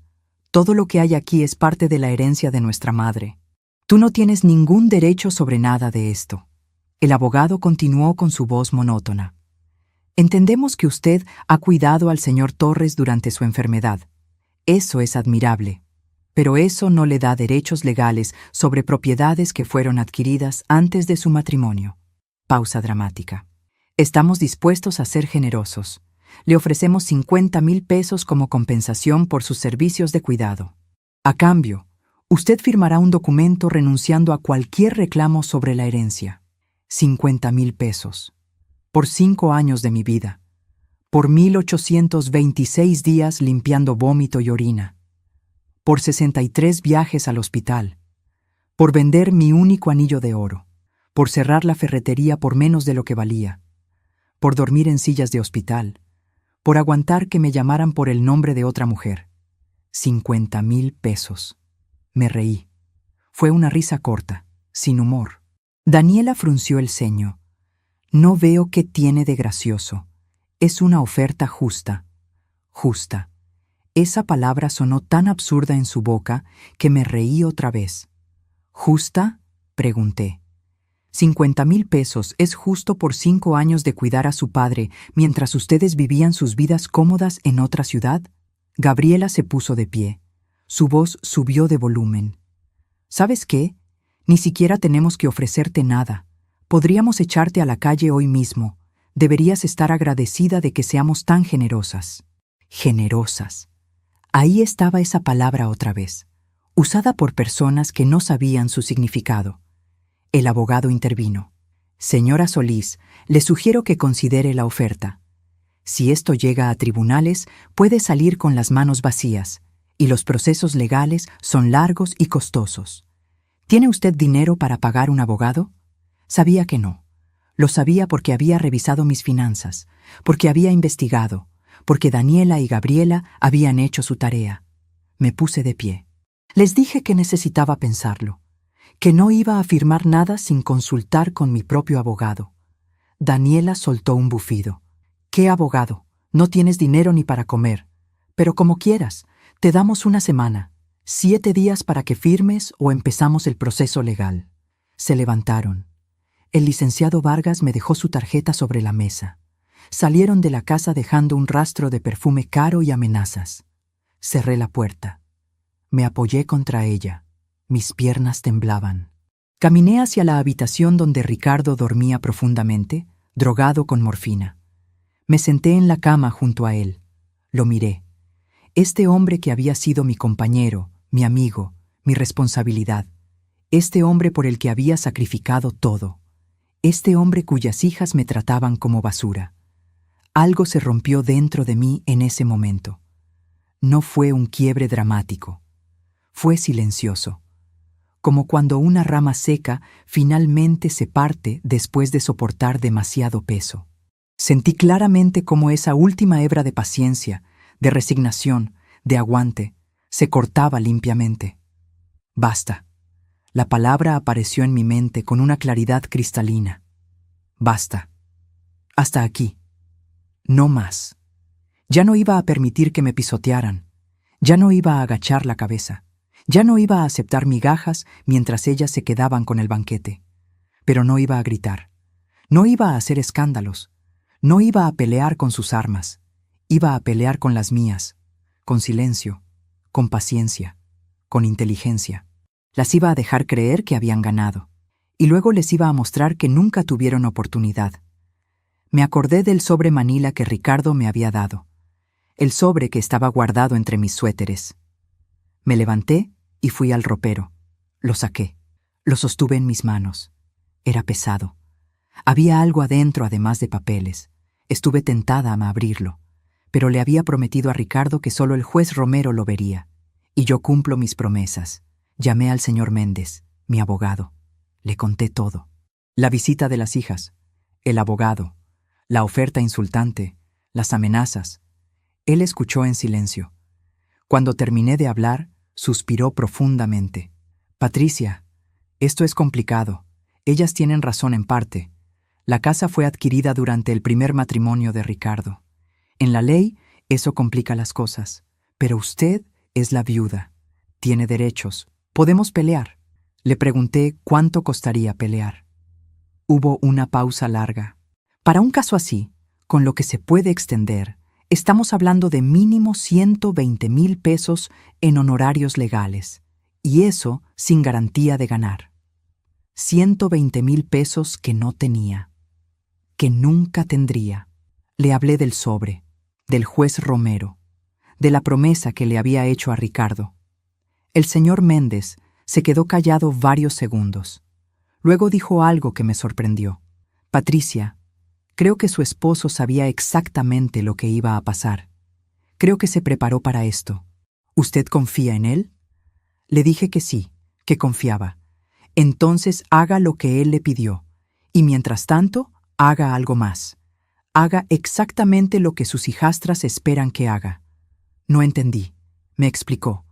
S1: Todo lo que hay aquí es parte de la herencia de nuestra madre. Tú no tienes ningún derecho sobre nada de esto. El abogado continuó con su voz monótona. Entendemos que usted ha cuidado al señor Torres durante su enfermedad. Eso es admirable. Pero eso no le da derechos legales sobre propiedades que fueron adquiridas antes de su matrimonio. Pausa dramática. Estamos dispuestos a ser generosos. Le ofrecemos 50,000 pesos como compensación por sus servicios de cuidado. A cambio, usted firmará un documento renunciando a cualquier reclamo sobre la herencia. 50,000 pesos. Por 5 años de mi vida. Por 1,826 días limpiando vómito y orina. Por 63 viajes al hospital. Por vender mi único anillo de oro. Por cerrar la ferretería por menos de lo que valía. Por dormir en sillas de hospital. Por aguantar que me llamaran por el nombre de otra mujer. 50,000 pesos. Me reí. Fue una risa corta, sin humor. Daniela frunció el ceño. No veo qué tiene de gracioso. Es una oferta justa. Justa. Esa palabra sonó tan absurda en su boca que me reí otra vez. ¿Justa?, pregunté. 50,000 pesos es justo por 5 años de cuidar a su padre mientras ustedes vivían sus vidas cómodas en otra ciudad. Gabriela se puso de pie. Su voz subió de volumen. ¿Sabes qué? Ni siquiera tenemos que ofrecerte nada. Podríamos echarte a la calle hoy mismo. Deberías estar agradecida de que seamos tan generosas. Generosas. Ahí estaba esa palabra otra vez, usada por personas que no sabían su significado. El abogado intervino. Señora Solís, le sugiero que considere la oferta. Si esto llega a tribunales, puede salir con las manos vacías, y los procesos legales son largos y costosos. ¿Tiene usted dinero para pagar un abogado? Sabía que no. Lo sabía porque había revisado mis finanzas, porque había investigado, porque Daniela y Gabriela habían hecho su tarea. Me puse de pie. Les dije que necesitaba pensarlo, que no iba a firmar nada sin consultar con mi propio abogado. Daniela soltó un bufido. «¿Qué abogado? No tienes dinero ni para comer. Pero como quieras, te damos una semana, 7 días para que firmes o empezamos el proceso legal». Se levantaron. El licenciado Vargas me dejó su tarjeta sobre la mesa. Salieron de la casa dejando un rastro de perfume caro y amenazas. Cerré la puerta. Me apoyé contra ella. Mis piernas temblaban. Caminé hacia la habitación donde Ricardo dormía profundamente, drogado con morfina. Me senté en la cama junto a él. Lo miré. Este hombre que había sido mi compañero, mi amigo, mi responsabilidad. Este hombre por el que había sacrificado todo. Este hombre cuyas hijas me trataban como basura. Algo se rompió dentro de mí en ese momento. No fue un quiebre dramático. Fue silencioso. Como cuando una rama seca finalmente se parte después de soportar demasiado peso. Sentí claramente cómo esa última hebra de paciencia, de resignación, de aguante, se cortaba limpiamente. Basta. La palabra apareció en mi mente con una claridad cristalina. Basta. Hasta aquí. No más. Ya no iba a permitir que me pisotearan. Ya no iba a agachar la cabeza. Ya no iba a aceptar migajas mientras ellas se quedaban con el banquete. Pero no iba a gritar. No iba a hacer escándalos. No iba a pelear con sus armas. Iba a pelear con las mías. Con silencio. Con paciencia. Con inteligencia. Las iba a dejar creer que habían ganado. Y luego les iba a mostrar que nunca tuvieron oportunidad. Me acordé del sobre Manila que Ricardo me había dado. El sobre que estaba guardado entre mis suéteres. Me levanté y fui al ropero. Lo saqué. Lo sostuve en mis manos. Era pesado. Había algo adentro además de papeles. Estuve tentada a abrirlo, pero le había prometido a Ricardo que solo el juez Romero lo vería. Y yo cumplo mis promesas. Llamé al señor Méndez, mi abogado. Le conté todo. La visita de las hijas, el abogado, la oferta insultante, las amenazas. Él escuchó en silencio. Cuando terminé de hablar, suspiró profundamente. Patricia, esto es complicado. Ellas tienen razón en parte. La casa fue adquirida durante el primer matrimonio de Ricardo. En la ley, eso complica las cosas. Pero usted es la viuda. Tiene derechos. Podemos pelear. Le pregunté cuánto costaría pelear. Hubo una pausa larga. Para un caso así, con lo que se puede extender, estamos hablando de mínimo 120,000 pesos en honorarios legales. Y eso sin garantía de ganar. 120,000 pesos que no tenía. Que nunca tendría. Le hablé del sobre, del juez Romero, de la promesa que le había hecho a Ricardo. El señor Méndez se quedó callado varios segundos. Luego dijo algo que me sorprendió. Patricia, creo que su esposo sabía exactamente lo que iba a pasar. Creo que se preparó para esto. ¿Usted confía en él? Le dije que sí, que confiaba. Entonces haga lo que él le pidió. Y mientras tanto, haga algo más. Haga exactamente lo que sus hijastras esperan que haga. No entendí. Me explicó.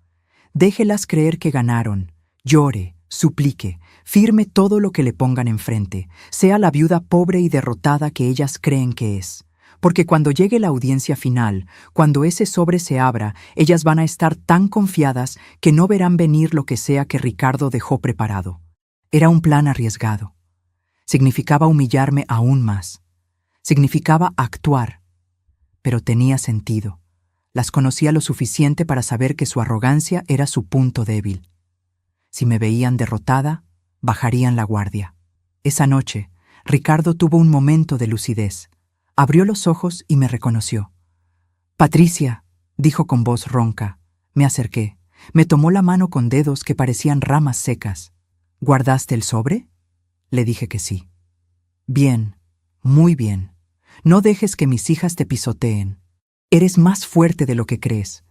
S1: Déjelas creer que ganaron. Llore, suplique, firme todo lo que le pongan enfrente. Sea la viuda pobre y derrotada que ellas creen que es. Porque cuando llegue la audiencia final, cuando ese sobre se abra, ellas van a estar tan confiadas que no verán venir lo que sea que Ricardo dejó preparado. Era un plan arriesgado. Significaba humillarme aún más. Significaba actuar. Pero tenía sentido. Las conocía lo suficiente para saber que su arrogancia era su punto débil. Si me veían derrotada, bajarían la guardia. Esa noche, Ricardo tuvo un momento de lucidez. Abrió los ojos y me reconoció. «Patricia», dijo con voz ronca. Me acerqué. Me tomó la mano con dedos que parecían ramas secas. «¿Guardaste el sobre?» Le dije que sí. «Bien, muy bien. No dejes que mis hijas te pisoteen. Eres más fuerte de lo que crees.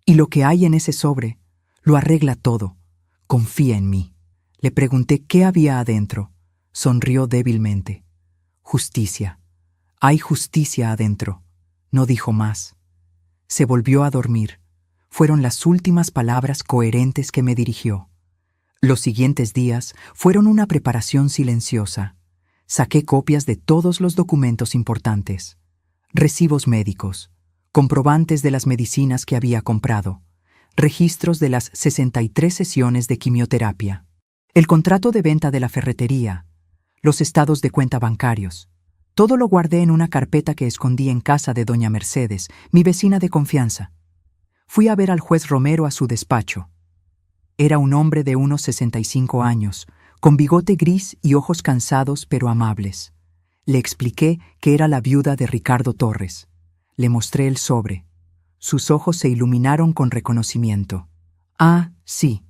S1: Y lo que hay en ese sobre lo arregla todo. Confía en mí». Le pregunté qué había adentro. Sonrió débilmente. «Justicia. Hay justicia adentro». No dijo más. Se volvió a dormir. Fueron las últimas palabras coherentes que me dirigió. Los siguientes días fueron una preparación silenciosa. Saqué copias de todos los documentos importantes. Recibos médicos, comprobantes de las medicinas que había comprado, registros de las 63 sesiones de quimioterapia, el contrato de venta de la ferretería, los estados de cuenta bancarios. Todo lo guardé en una carpeta que escondí en casa de doña Mercedes, mi vecina de confianza. Fui a ver al juez Romero a su despacho. Era un hombre de unos 65 años, con bigote gris y ojos cansados pero amables. Le expliqué que era la viuda de Ricardo Torres. Le mostré el sobre. Sus ojos se iluminaron con reconocimiento. «Ah, sí.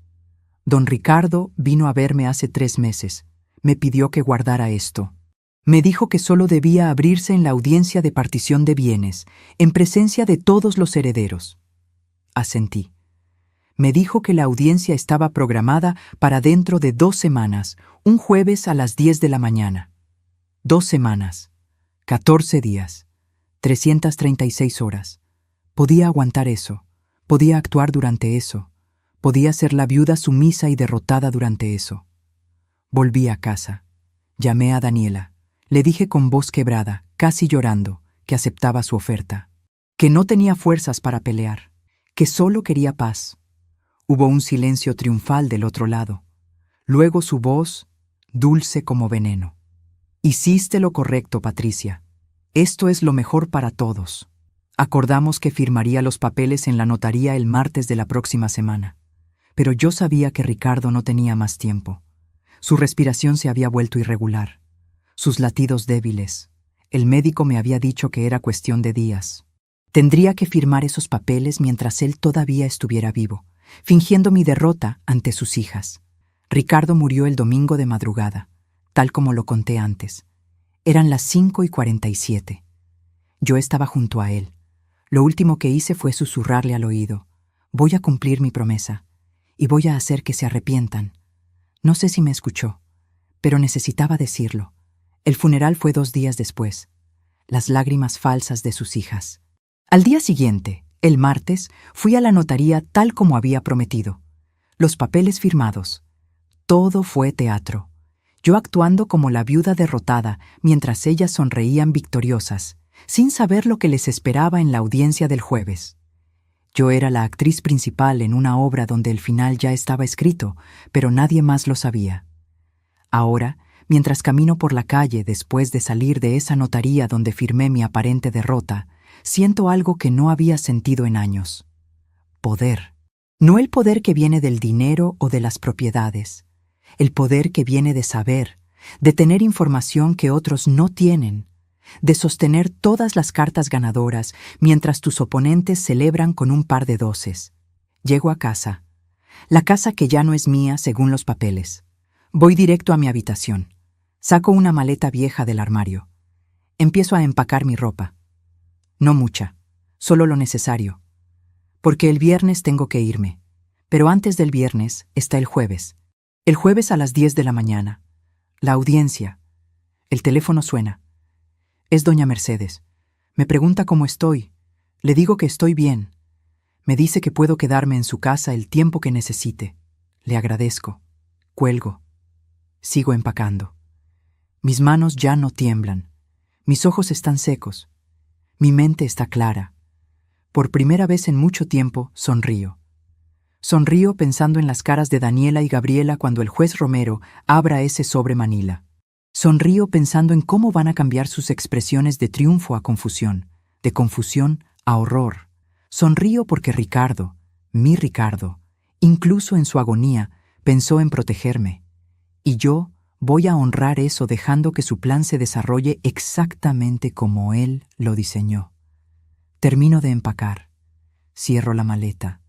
S1: Don Ricardo vino a verme hace 3 meses. Me pidió que guardara esto. Me dijo que solo debía abrirse en la audiencia de partición de bienes, en presencia de todos los herederos». Asentí. Me dijo que la audiencia estaba programada para dentro de 2 semanas, un jueves a las 10 de la mañana. 2 semanas, 14 días, 336 horas. Podía aguantar eso, podía actuar durante eso, podía ser la viuda sumisa y derrotada durante eso. Volví a casa. Llamé a Daniela. Le dije con voz quebrada, casi llorando, que aceptaba su oferta, que no tenía fuerzas para pelear, que solo quería paz. Hubo un silencio triunfal del otro lado. Luego su voz, dulce como veneno. Hiciste lo correcto, Patricia. Esto es lo mejor para todos. Acordamos que firmaría los papeles en la notaría el martes de la próxima semana. Pero yo sabía que Ricardo no tenía más tiempo. Su respiración se había vuelto irregular, sus latidos débiles. El médico me había dicho que era cuestión de días. Tendría que firmar esos papeles mientras él todavía estuviera vivo, fingiendo mi derrota ante sus hijas. Ricardo murió el domingo de madrugada, tal como lo conté antes. Eran las 5:47. Yo estaba junto a él. Lo último que hice fue susurrarle al oído: voy a cumplir mi promesa, y voy a hacer que se arrepientan. No sé si me escuchó, pero necesitaba decirlo. El funeral fue 2 días después. Las lágrimas falsas de sus hijas. Al día siguiente, el martes, fui a la notaría tal como había prometido. Los papeles firmados. Todo fue teatro. Yo actuando como la viuda derrotada, mientras ellas sonreían victoriosas, sin saber lo que les esperaba en la audiencia del jueves. Yo era la actriz principal en una obra donde el final ya estaba escrito, pero nadie más lo sabía. Ahora, mientras camino por la calle después de salir de esa notaría donde firmé mi aparente derrota, siento algo que no había sentido en años. Poder. No el poder que viene del dinero o de las propiedades. El poder que viene de saber, de tener información que otros no tienen, de sostener todas las cartas ganadoras mientras tus oponentes celebran con un par de doces. Llego a casa. La casa que ya no es mía según los papeles. Voy directo a mi habitación. Saco una maleta vieja del armario. Empiezo a empacar mi ropa. No mucha, solo lo necesario. Porque el viernes tengo que irme. Pero antes del viernes está el jueves. El jueves a las 10 de la mañana. La audiencia. El teléfono suena. Es doña Mercedes. Me pregunta cómo estoy. Le digo que estoy bien. Me dice que puedo quedarme en su casa el tiempo que necesite. Le agradezco. Cuelgo. Sigo empacando. Mis manos ya no tiemblan. Mis ojos están secos. Mi mente está clara. Por primera vez en mucho tiempo, sonrío. Sonrío pensando en las caras de Daniela y Gabriela cuando el juez Romero abra ese sobre Manila. Sonrío pensando en cómo van a cambiar sus expresiones de triunfo a confusión, de confusión a horror. Sonrío porque Ricardo, mi Ricardo, incluso en su agonía, pensó en protegerme. Y yo voy a honrar eso dejando que su plan se desarrolle exactamente como él lo diseñó. Termino de empacar. Cierro la maleta.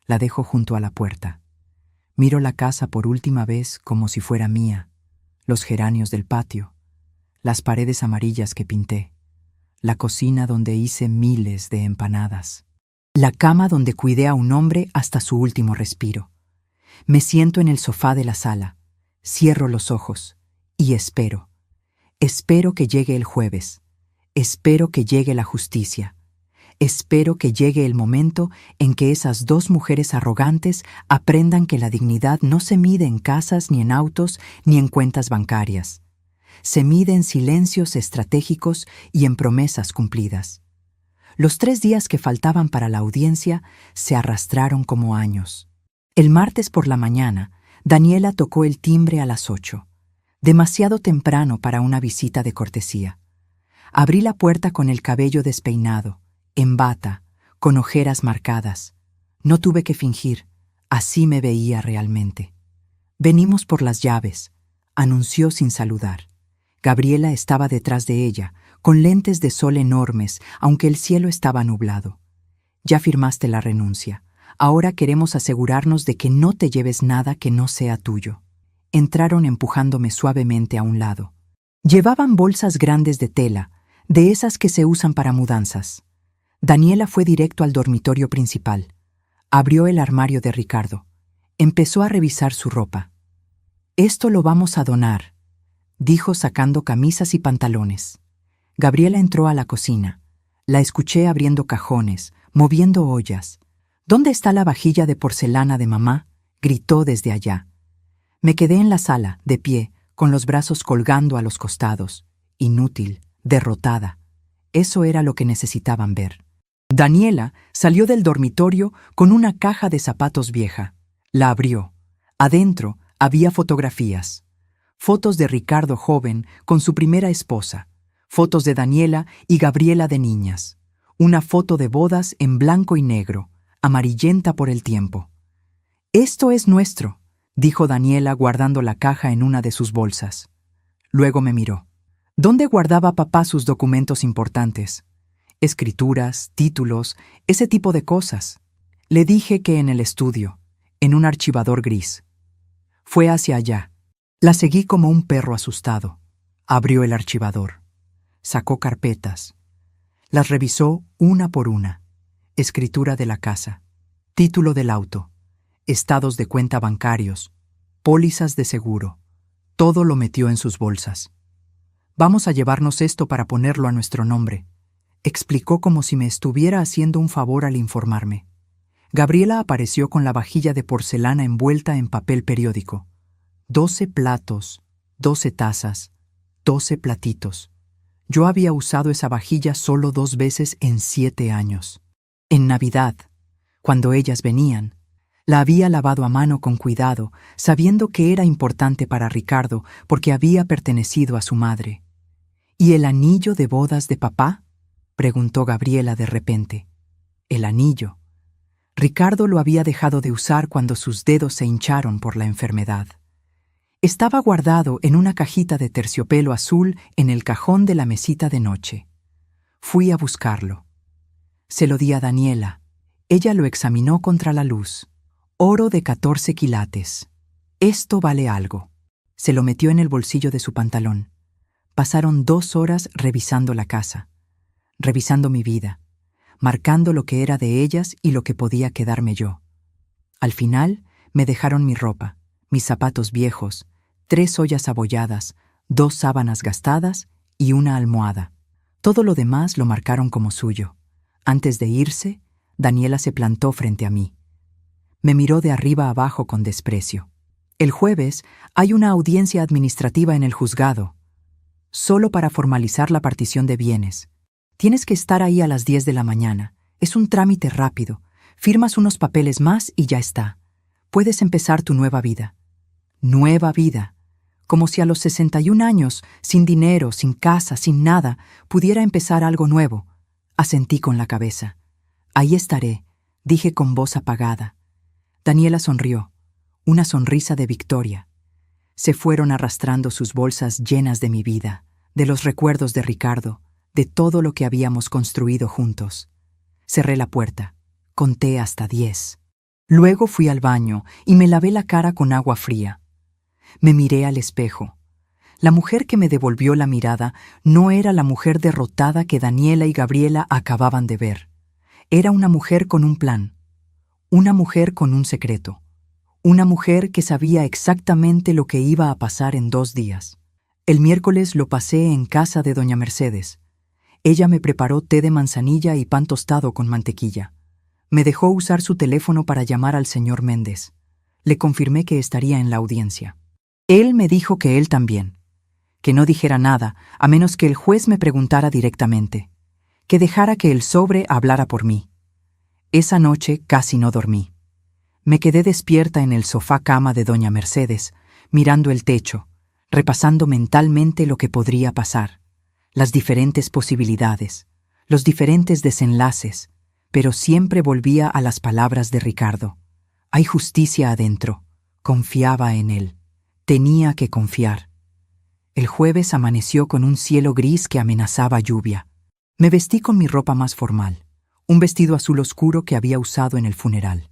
S1: La dejo junto a la puerta. Miro la casa por última vez como si fuera mía. Los geranios del patio, las paredes amarillas que pinté, la cocina donde hice miles de empanadas, la cama donde cuidé a un hombre hasta su último respiro. Me siento en el sofá de la sala, cierro los ojos y espero. Espero que llegue el jueves. Espero que llegue la justicia. Espero que llegue el momento en que esas 2 mujeres arrogantes aprendan que la dignidad no se mide en casas, ni en autos, ni en cuentas bancarias. Se mide en silencios estratégicos y en promesas cumplidas. Los 3 días que faltaban para la audiencia se arrastraron como años. El martes por la mañana, Daniela tocó el timbre a las 8, demasiado temprano para una visita de cortesía. Abrí la puerta con el cabello despeinado, en bata, con ojeras marcadas. No tuve que fingir, así me veía realmente. Venimos por las llaves, anunció sin saludar. Gabriela estaba detrás de ella, con lentes de sol enormes, aunque el cielo estaba nublado. Ya firmaste la renuncia. Ahora queremos asegurarnos de que no te lleves nada que no sea tuyo. Entraron empujándome suavemente a un lado. Llevaban bolsas grandes de tela, de esas que se usan para mudanzas. Daniela fue directo al dormitorio principal. Abrió el armario de Ricardo. Empezó a revisar su ropa. «Esto lo vamos a donar», dijo sacando camisas y pantalones. Gabriela entró a la cocina. La escuché abriendo cajones, moviendo ollas. «¿Dónde está la vajilla de porcelana de mamá?», gritó desde allá. Me quedé en la sala, de pie, con los brazos colgando a los costados, inútil, derrotada. Eso era lo que necesitaban ver. Daniela salió del dormitorio con una caja de zapatos vieja. La abrió. Adentro había fotografías. Fotos de Ricardo joven con su primera esposa. Fotos de Daniela y Gabriela de niñas. Una foto de bodas en blanco y negro, amarillenta por el tiempo. «Esto es nuestro», dijo Daniela guardando la caja en una de sus bolsas. Luego me miró. ¿Dónde guardaba papá sus documentos importantes? Escrituras, títulos, ese tipo de cosas. Le dije que en el estudio, en un archivador gris. Fue hacia allá. La seguí como un perro asustado. Abrió el archivador. Sacó carpetas. Las revisó una por una. Escritura de la casa, título del auto, estados de cuenta bancarios, pólizas de seguro. Todo lo metió en sus bolsas. «Vamos a llevarnos esto para ponerlo a nuestro nombre», explicó como si me estuviera haciendo un favor al informarme. Gabriela apareció con la vajilla de porcelana envuelta en papel periódico. 12 platos, 12 tazas, 12 platitos. Yo había usado esa vajilla solo 2 veces en 7 años. En Navidad, cuando ellas venían, la había lavado a mano con cuidado, sabiendo que era importante para Ricardo porque había pertenecido a su madre. «¿Y el anillo de bodas de papá?», preguntó Gabriela de repente. El anillo. Ricardo lo había dejado de usar cuando sus dedos se hincharon por la enfermedad. Estaba guardado en una cajita de terciopelo azul en el cajón de la mesita de noche. Fui a buscarlo. Se lo di a Daniela. Ella lo examinó contra la luz. Oro de 14 quilates. «Esto vale algo». Se lo metió en el bolsillo de su pantalón. Pasaron 2 horas revisando la casa, revisando mi vida, marcando lo que era de ellas y lo que podía quedarme yo. Al final me dejaron mi ropa, mis zapatos viejos, 3 ollas abolladas, 2 sábanas gastadas y una almohada. Todo lo demás lo marcaron como suyo. Antes de irse, Daniela se plantó frente a mí. Me miró de arriba abajo con desprecio. «El jueves hay una audiencia administrativa en el juzgado, solo para formalizar la partición de bienes. Tienes que estar ahí a las 10 de la mañana. Es un trámite rápido. Firmas unos papeles más y ya está. Puedes empezar tu nueva vida». Nueva vida. Como si a los 61 años, sin dinero, sin casa, sin nada, pudiera empezar algo nuevo. Asentí con la cabeza. «Ahí estaré», dije con voz apagada. Daniela sonrió. Una sonrisa de victoria. Se fueron arrastrando sus bolsas llenas de mi vida, de los recuerdos de Ricardo, de todo lo que habíamos construido juntos. Cerré la puerta. Conté hasta 10. Luego fui al baño y me lavé la cara con agua fría. Me miré al espejo. La mujer que me devolvió la mirada no era la mujer derrotada que Daniela y Gabriela acababan de ver. Era una mujer con un plan. Una mujer con un secreto. Una mujer que sabía exactamente lo que iba a pasar en 2 días. El miércoles lo pasé en casa de doña Mercedes. Ella me preparó té de manzanilla y pan tostado con mantequilla. Me dejó usar su teléfono para llamar al señor Méndez. Le confirmé que estaría en la audiencia. Él me dijo que él también. Que no dijera nada, a menos que el juez me preguntara directamente. Que dejara que el sobre hablara por mí. Esa noche casi no dormí. Me quedé despierta en el sofá cama de doña Mercedes, mirando el techo, repasando mentalmente lo que podría pasar, las diferentes posibilidades, los diferentes desenlaces, pero siempre volvía a las palabras de Ricardo. Hay justicia adentro. Confiaba en él. Tenía que confiar. El jueves amaneció con un cielo gris que amenazaba lluvia. Me vestí con mi ropa más formal, un vestido azul oscuro que había usado en el funeral.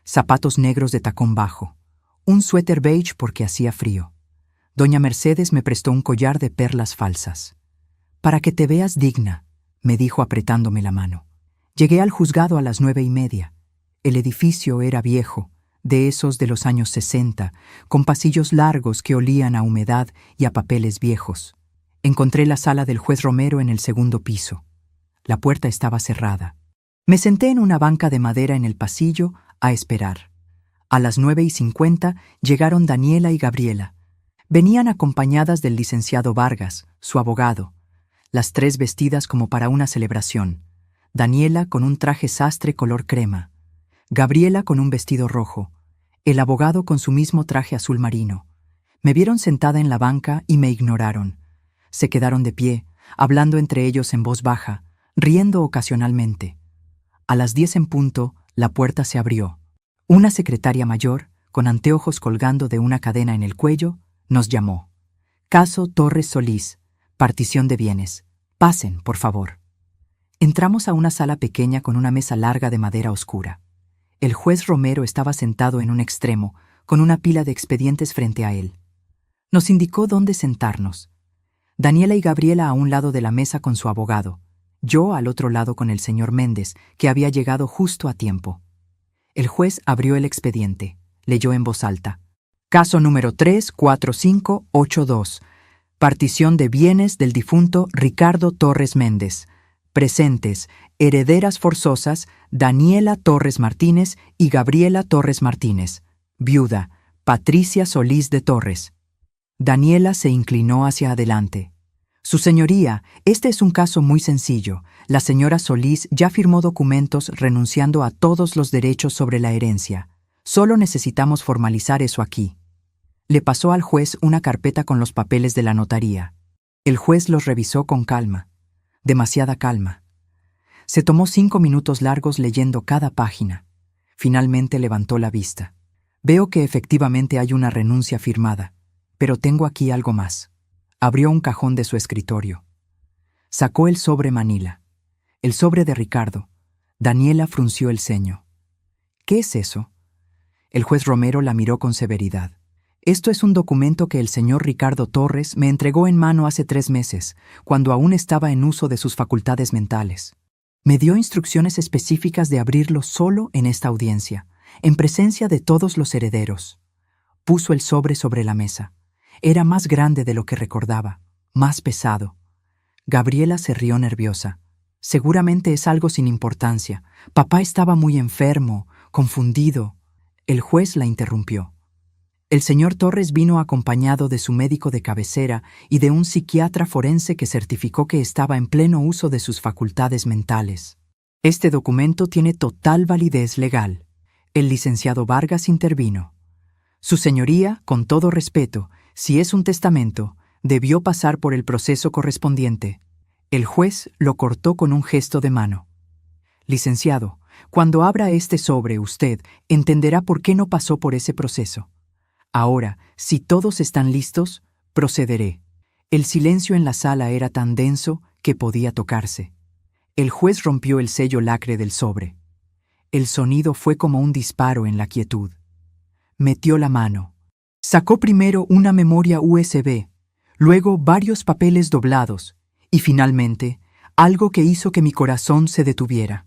S1: Zapatos negros de tacón bajo, un suéter beige porque hacía frío. Doña Mercedes me prestó un collar de perlas falsas. «Para que te veas digna», me dijo apretándome la mano. Llegué al juzgado a las 9:30. El edificio era viejo, de esos de los años 60, con pasillos largos que olían a humedad y a papeles viejos. Encontré la sala del juez Romero en el 2.º piso. La puerta estaba cerrada. Me senté en una banca de madera en el pasillo a esperar. A las 9:50 llegaron Daniela y Gabriela. Venían acompañadas del licenciado Vargas, su abogado, las tres vestidas como para una celebración. Daniela con un traje sastre color crema, Gabriela con un vestido rojo, el abogado con su mismo traje azul marino. Me vieron sentada en la banca y me ignoraron. Se quedaron de pie, hablando entre ellos en voz baja, riendo ocasionalmente. A las 10 en punto, la puerta se abrió. Una secretaria mayor, con anteojos colgando de una cadena en el cuello, nos llamó. Caso Torres Solís, partición de bienes. Pasen, por favor. Entramos a una sala pequeña con una mesa larga de madera oscura. El juez Romero estaba sentado en un extremo, con una pila de expedientes frente a él. Nos indicó dónde sentarnos. Daniela y Gabriela a un lado de la mesa con su abogado, yo al otro lado con el señor Méndez, que había llegado justo a tiempo. El juez abrió el expediente, leyó en voz alta. Caso número 34582. Partición de bienes del difunto Ricardo Torres Méndez. Presentes, herederas forzosas, Daniela Torres Martínez y Gabriela Torres Martínez. Viuda, Patricia Solís de Torres. Daniela se inclinó hacia adelante. Su señoría, este es un caso muy sencillo. La señora Solís ya firmó documentos renunciando a todos los derechos sobre la herencia. Solo necesitamos formalizar eso aquí. Le pasó al juez una carpeta con los papeles de la notaría. El juez los revisó con calma, demasiada calma. Se tomó 5 minutos largos leyendo cada página. Finalmente levantó la vista. Veo que efectivamente hay una renuncia firmada, pero tengo aquí algo más. Abrió un cajón de su escritorio. Sacó el sobre manila. El sobre de Ricardo. Daniela frunció el ceño. ¿Qué es eso? El juez Romero la miró con severidad. Esto es un documento que el señor Ricardo Torres me entregó en mano hace 3 meses, cuando aún estaba en uso de sus facultades mentales. Me dio instrucciones específicas de abrirlo solo en esta audiencia, en presencia de todos los herederos. Puso el sobre la mesa. Era más grande de lo que recordaba, más pesado. Gabriela se rió nerviosa. Seguramente es algo sin importancia. Papá estaba muy enfermo, confundido. El juez la interrumpió. El señor Torres vino acompañado de su médico de cabecera y de un psiquiatra forense que certificó que estaba en pleno uso de sus facultades mentales. Este documento tiene total validez legal. El licenciado Vargas intervino. Su señoría, con todo respeto, si es un testamento, debió pasar por el proceso correspondiente. El juez lo cortó con un gesto de mano. Licenciado, cuando abra este sobre usted entenderá por qué no pasó por ese proceso. Ahora, si todos están listos, procederé. El silencio en la sala era tan denso que podía tocarse. El juez rompió el sello lacre del sobre. El sonido fue como un disparo en la quietud. Metió la mano. Sacó primero una memoria USB, luego varios papeles doblados y finalmente algo que hizo que mi corazón se detuviera.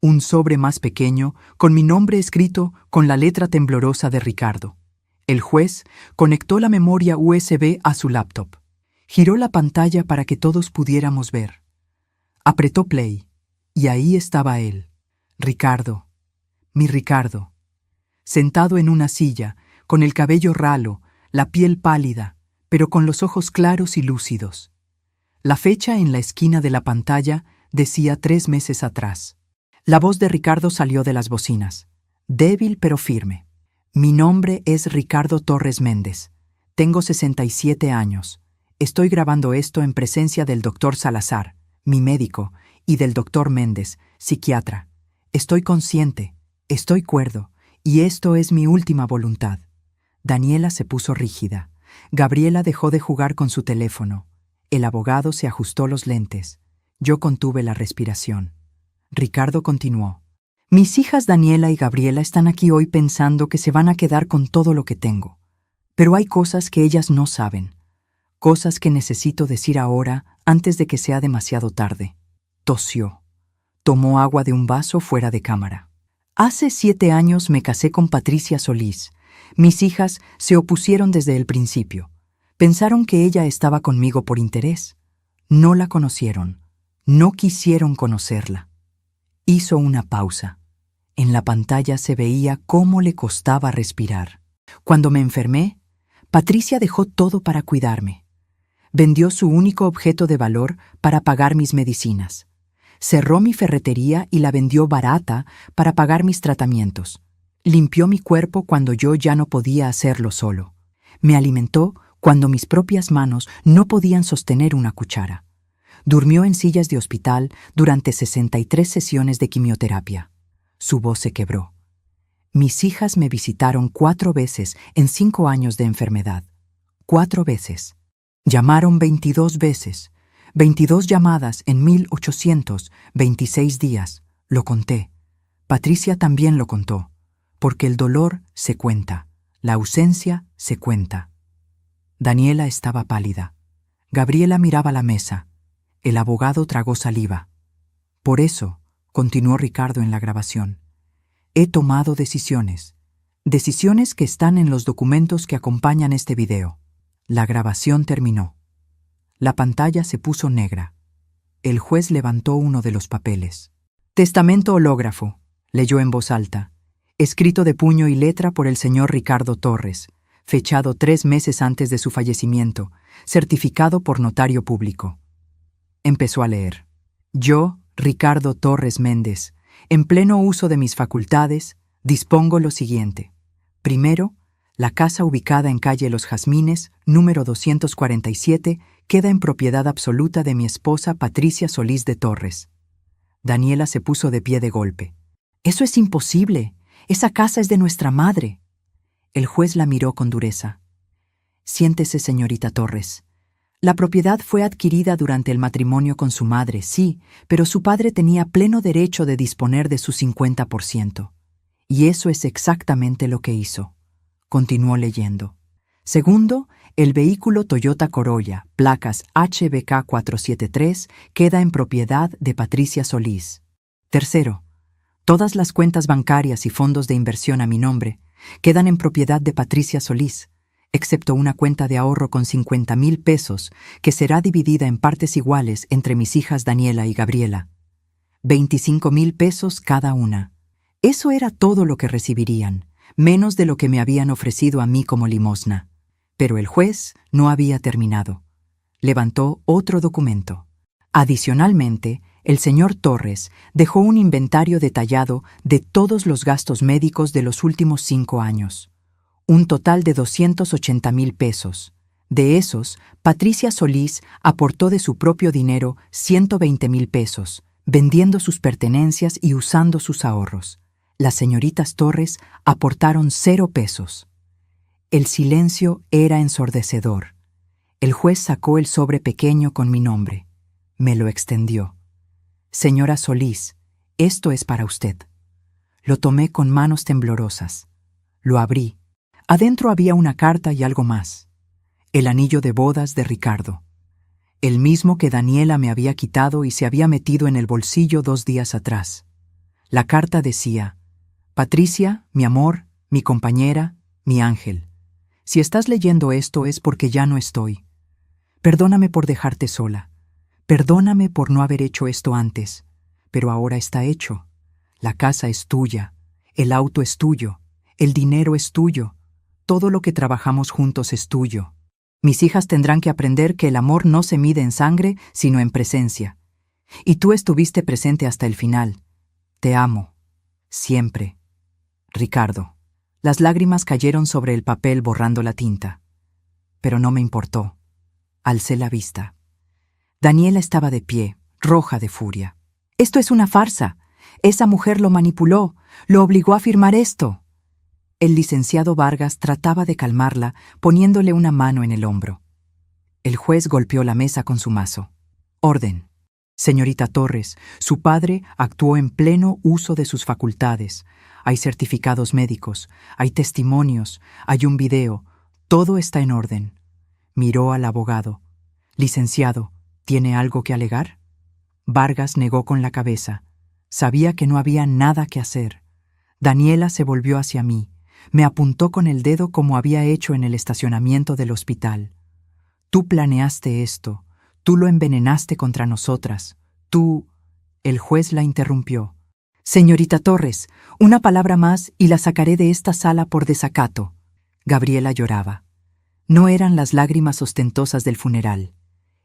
S1: Un sobre más pequeño con mi nombre escrito con la letra temblorosa de Ricardo. El juez conectó la memoria USB a su laptop. Giró la pantalla para que todos pudiéramos ver. Apretó play y ahí estaba él, Ricardo, mi Ricardo, sentado en una silla, con el cabello ralo, la piel pálida, pero con los ojos claros y lúcidos. La fecha en la esquina de la pantalla decía 3 meses atrás. La voz de Ricardo salió de las bocinas, débil pero firme. Mi nombre es Ricardo Torres Méndez. Tengo 67 años. Estoy grabando esto en presencia del doctor Salazar, mi médico, y del doctor Méndez, psiquiatra. Estoy consciente, estoy cuerdo, y esto es mi última voluntad. Daniela se puso rígida. Gabriela dejó de jugar con su teléfono. El abogado se ajustó los lentes. Yo contuve la respiración. Ricardo continuó. Mis hijas Daniela y Gabriela están aquí hoy pensando que se van a quedar con todo lo que tengo. Pero hay cosas que ellas no saben. Cosas que necesito decir ahora antes de que sea demasiado tarde. Tosió. Tomó agua de un vaso fuera de cámara. Hace 7 años me casé con Patricia Solís. Mis hijas se opusieron desde el principio. Pensaron que ella estaba conmigo por interés. No la conocieron. No quisieron conocerla. Hizo una pausa. En la pantalla se veía cómo le costaba respirar. Cuando me enfermé, Patricia dejó todo para cuidarme. Vendió su único objeto de valor para pagar mis medicinas. Cerró mi ferretería y la vendió barata para pagar mis tratamientos. Limpió mi cuerpo cuando yo ya no podía hacerlo solo. Me alimentó cuando mis propias manos no podían sostener una cuchara. Durmió en sillas de hospital durante 63 sesiones de quimioterapia. Su voz se quebró. Mis hijas me visitaron 4 veces en 5 años de enfermedad. 4 veces. Llamaron 22 veces. 22 llamadas en 1826 días. Lo conté. Patricia también lo contó. Porque el dolor se cuenta. La ausencia se cuenta. Daniela estaba pálida. Gabriela miraba la mesa. El abogado tragó saliva. Por eso, continuó Ricardo en la grabación, he tomado decisiones. Decisiones que están en los documentos que acompañan este video. La grabación terminó. La pantalla se puso negra. El juez levantó uno de los papeles. Testamento hológrafo, leyó en voz alta, escrito de puño y letra por el señor Ricardo Torres, fechado 3 meses antes de su fallecimiento, certificado por notario público. Empezó a leer. Yo, Ricardo Torres Méndez, en pleno uso de mis facultades, dispongo lo siguiente. Primero, la casa ubicada en calle Los Jazmines, número 247, queda en propiedad absoluta de mi esposa Patricia Solís de Torres. Daniela se puso de pie de golpe. «Eso es imposible. Esa casa es de nuestra madre». El juez la miró con dureza. «Siéntese, señorita Torres. La propiedad fue adquirida durante el matrimonio con su madre, sí, pero su padre tenía pleno derecho de disponer de su 50%. Y eso es exactamente lo que hizo». Continuó leyendo. Segundo, el vehículo Toyota Corolla, placas HBK 473, queda en propiedad de Patricia Solís. Tercero, todas las cuentas bancarias y fondos de inversión a mi nombre quedan en propiedad de Patricia Solís, excepto una cuenta de ahorro con 50,000 pesos que será dividida en partes iguales entre mis hijas Daniela y Gabriela. 25,000 pesos cada una. Eso era todo lo que recibirían, menos de lo que me habían ofrecido a mí como limosna. Pero el juez no había terminado. Levantó otro documento. Adicionalmente, el señor Torres dejó un inventario detallado de todos los gastos médicos de los últimos 5 años. Un total de 280,000 pesos. De esos, Patricia Solís aportó de su propio dinero 120,000 pesos, vendiendo sus pertenencias y usando sus ahorros. Las señoritas Torres aportaron 0 pesos. El silencio era ensordecedor. El juez sacó el sobre pequeño con mi nombre. Me lo extendió. «Señora Solís, esto es para usted». Lo tomé con manos temblorosas. Lo abrí. Adentro había una carta y algo más. El anillo de bodas de Ricardo. El mismo que Daniela me había quitado y se había metido en el bolsillo 2 días atrás. La carta decía: «Patricia, mi amor, mi compañera, mi ángel. Si estás leyendo esto es porque ya no estoy. Perdóname por dejarte sola. Perdóname por no haber hecho esto antes. Pero ahora está hecho. La casa es tuya. El auto es tuyo. El dinero es tuyo. Todo lo que trabajamos juntos es tuyo. Mis hijas tendrán que aprender que el amor no se mide en sangre, sino en presencia. Y tú estuviste presente hasta el final. Te amo. Siempre. Ricardo». Las lágrimas cayeron sobre el papel borrando la tinta. Pero no me importó. Alcé la vista. Daniela estaba de pie, roja de furia. «Esto es una farsa. Esa mujer lo manipuló, lo obligó a firmar esto». El licenciado Vargas trataba de calmarla, poniéndole una mano en el hombro. El juez golpeó la mesa con su mazo. «Orden. Señorita Torres, su padre actuó en pleno uso de sus facultades. Hay certificados médicos, hay testimonios, hay un video. Todo está en orden». Miró al abogado. «Licenciado, ¿tiene algo que alegar?». Vargas negó con la cabeza. Sabía que no había nada que hacer. Daniela se volvió hacia mí. Me apuntó con el dedo como había hecho en el estacionamiento del hospital. «Tú planeaste esto. Tú lo envenenaste contra nosotras. Tú...». El juez la interrumpió. «Señorita Torres, una palabra más y la sacaré de esta sala por desacato». Gabriela lloraba. No eran las lágrimas ostentosas del funeral.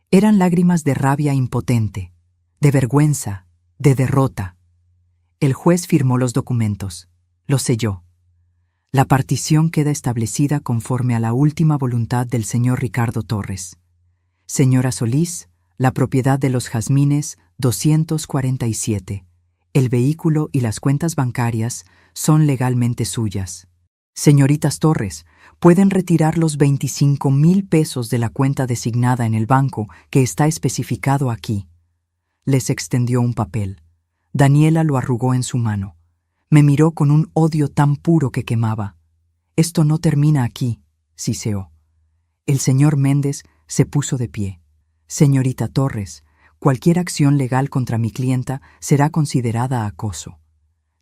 S1: Eran lágrimas de rabia impotente, de vergüenza, de derrota. El juez firmó los documentos. Los selló. La partición queda establecida conforme a la última voluntad del señor Ricardo Torres. Señora Solís, la propiedad de los Jazmines 247. El vehículo y las cuentas bancarias son legalmente suyas. Señoritas Torres, pueden retirar los 25,000 pesos de la cuenta designada en el banco que está especificado aquí. Les extendió un papel. Daniela lo arrugó en su mano. Me miró con un odio tan puro que quemaba. Esto no termina aquí, siseó. El señor Méndez se puso de pie. Señorita Torres, cualquier acción legal contra mi clienta será considerada acoso.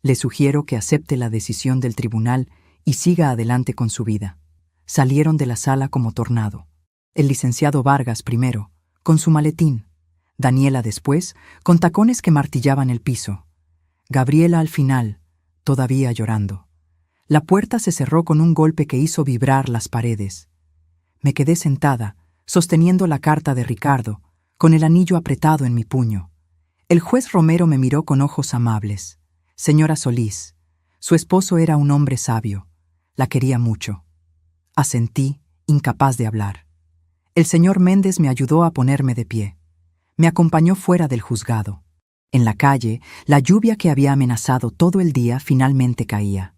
S1: Le sugiero que acepte la decisión del tribunal y siga adelante con su vida. Salieron de la sala como tornado. El licenciado Vargas primero, con su maletín. Daniela después, con tacones que martillaban el piso. Gabriela al final, todavía llorando. La puerta se cerró con un golpe que hizo vibrar las paredes. Me quedé sentada, sosteniendo la carta de Ricardo, con el anillo apretado en mi puño. El juez Romero me miró con ojos amables. Señora Solís, su esposo era un hombre sabio. La quería mucho. Asentí, incapaz de hablar. El señor Méndez me ayudó a ponerme de pie. Me acompañó fuera del juzgado. En la calle, la lluvia que había amenazado todo el día finalmente caía.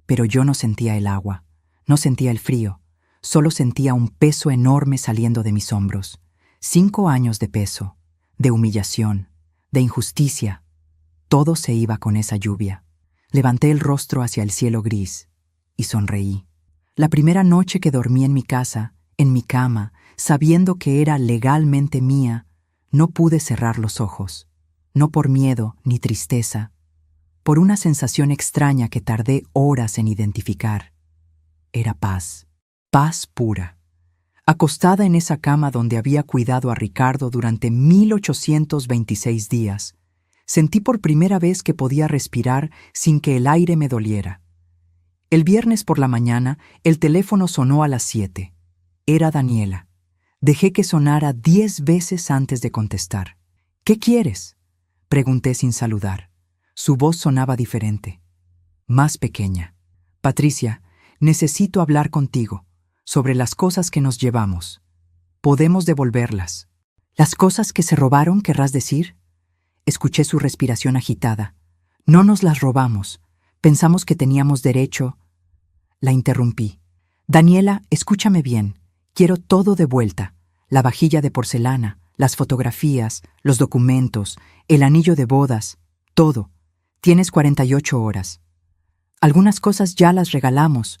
S1: Pero yo no sentía el agua, no sentía el frío, solo sentía un peso enorme saliendo de mis hombros. 5 años de peso, de humillación, de injusticia. Todo se iba con esa lluvia. Levanté el rostro hacia el cielo gris y sonreí. La primera noche que dormí en mi casa, en mi cama, sabiendo que era legalmente mía, no pude cerrar los ojos. No por miedo ni tristeza, por una sensación extraña que tardé horas en identificar. Era paz, paz pura. Acostada en esa cama donde había cuidado a Ricardo durante 1826 días, sentí por primera vez que podía respirar sin que el aire me doliera. El viernes por la mañana, el teléfono sonó a las 7. Era Daniela. Dejé que sonara 10 veces antes de contestar. ¿Qué quieres?, pregunté sin saludar. Su voz sonaba diferente, más pequeña. Patricia, necesito hablar contigo sobre las cosas que nos llevamos. Podemos devolverlas. ¿Las cosas que se robaron, querrás decir? Escuché su respiración agitada. No nos las robamos. Pensamos que teníamos derecho. La interrumpí. Daniela, escúchame bien. Quiero todo de vuelta. La vajilla de porcelana, las fotografías, los documentos, el anillo de bodas, todo. Tienes 48 horas. Algunas cosas ya las regalamos.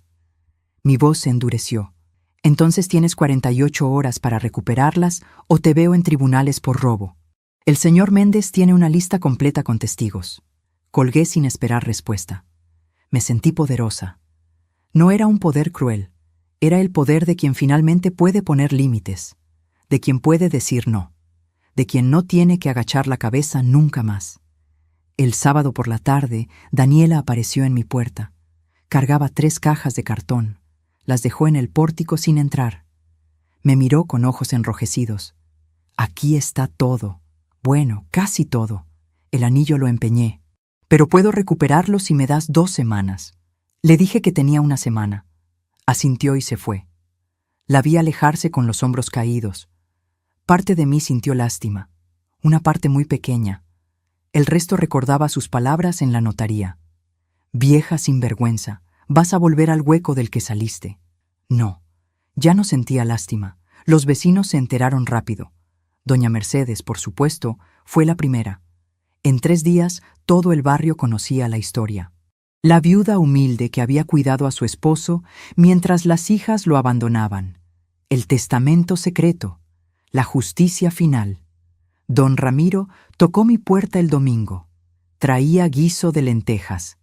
S1: Mi voz se endureció. Entonces tienes 48 horas para recuperarlas o te veo en tribunales por robo. El señor Méndez tiene una lista completa con testigos. Colgué sin esperar respuesta. Me sentí poderosa. No era un poder cruel. Era el poder de quien finalmente puede poner límites, de quien puede decir no, de quien no tiene que agachar la cabeza nunca más. El sábado por la tarde, Daniela apareció en mi puerta. Cargaba 3 cajas de cartón. Las dejó en el pórtico sin entrar. Me miró con ojos enrojecidos. Aquí está todo. Bueno, casi todo. El anillo lo empeñé. Pero puedo recuperarlo si me das 2 semanas. Le dije que tenía 1 semana. Asintió y se fue. La vi alejarse con los hombros caídos. Parte de mí sintió lástima. Una parte muy pequeña. El resto recordaba sus palabras en la notaría. Vieja sinvergüenza, vas a volver al hueco del que saliste. No, ya no sentía lástima. Los vecinos se enteraron rápido. Doña Mercedes, por supuesto, fue la primera. En 3 días, todo el barrio conocía la historia. La viuda humilde que había cuidado a su esposo mientras las hijas lo abandonaban. El testamento secreto. La justicia final. Don Ramiro tocó mi puerta el domingo. Traía guiso de lentejas.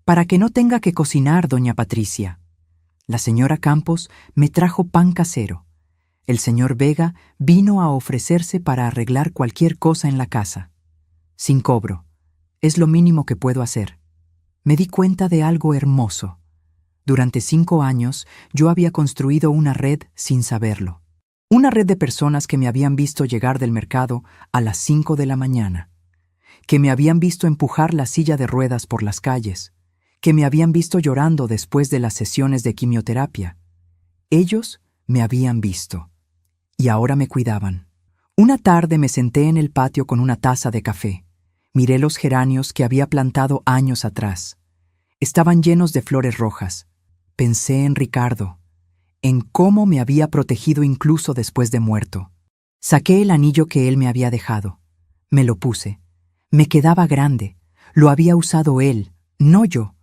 S1: Para que no tenga que cocinar, doña Patricia. La señora Campos me trajo pan casero. El señor Vega vino a ofrecerse para arreglar cualquier cosa en la casa. Sin cobro. Es lo mínimo que puedo hacer. Me di cuenta de algo hermoso. Durante 5 años yo había construido una red sin saberlo. Una red de personas que me habían visto llegar del mercado a las 5 de la mañana, que me habían visto empujar la silla de ruedas por las calles, que me habían visto llorando después de las sesiones de quimioterapia. Ellos me habían visto, y ahora me cuidaban. Una tarde me senté en el patio con una taza de café. Miré los geranios que había plantado años atrás. Estaban llenos de flores rojas. Pensé en Ricardo, en cómo me había protegido incluso después de muerto. Saqué el anillo que él me había dejado. Me lo puse. Me quedaba grande. Lo había usado él, no yo,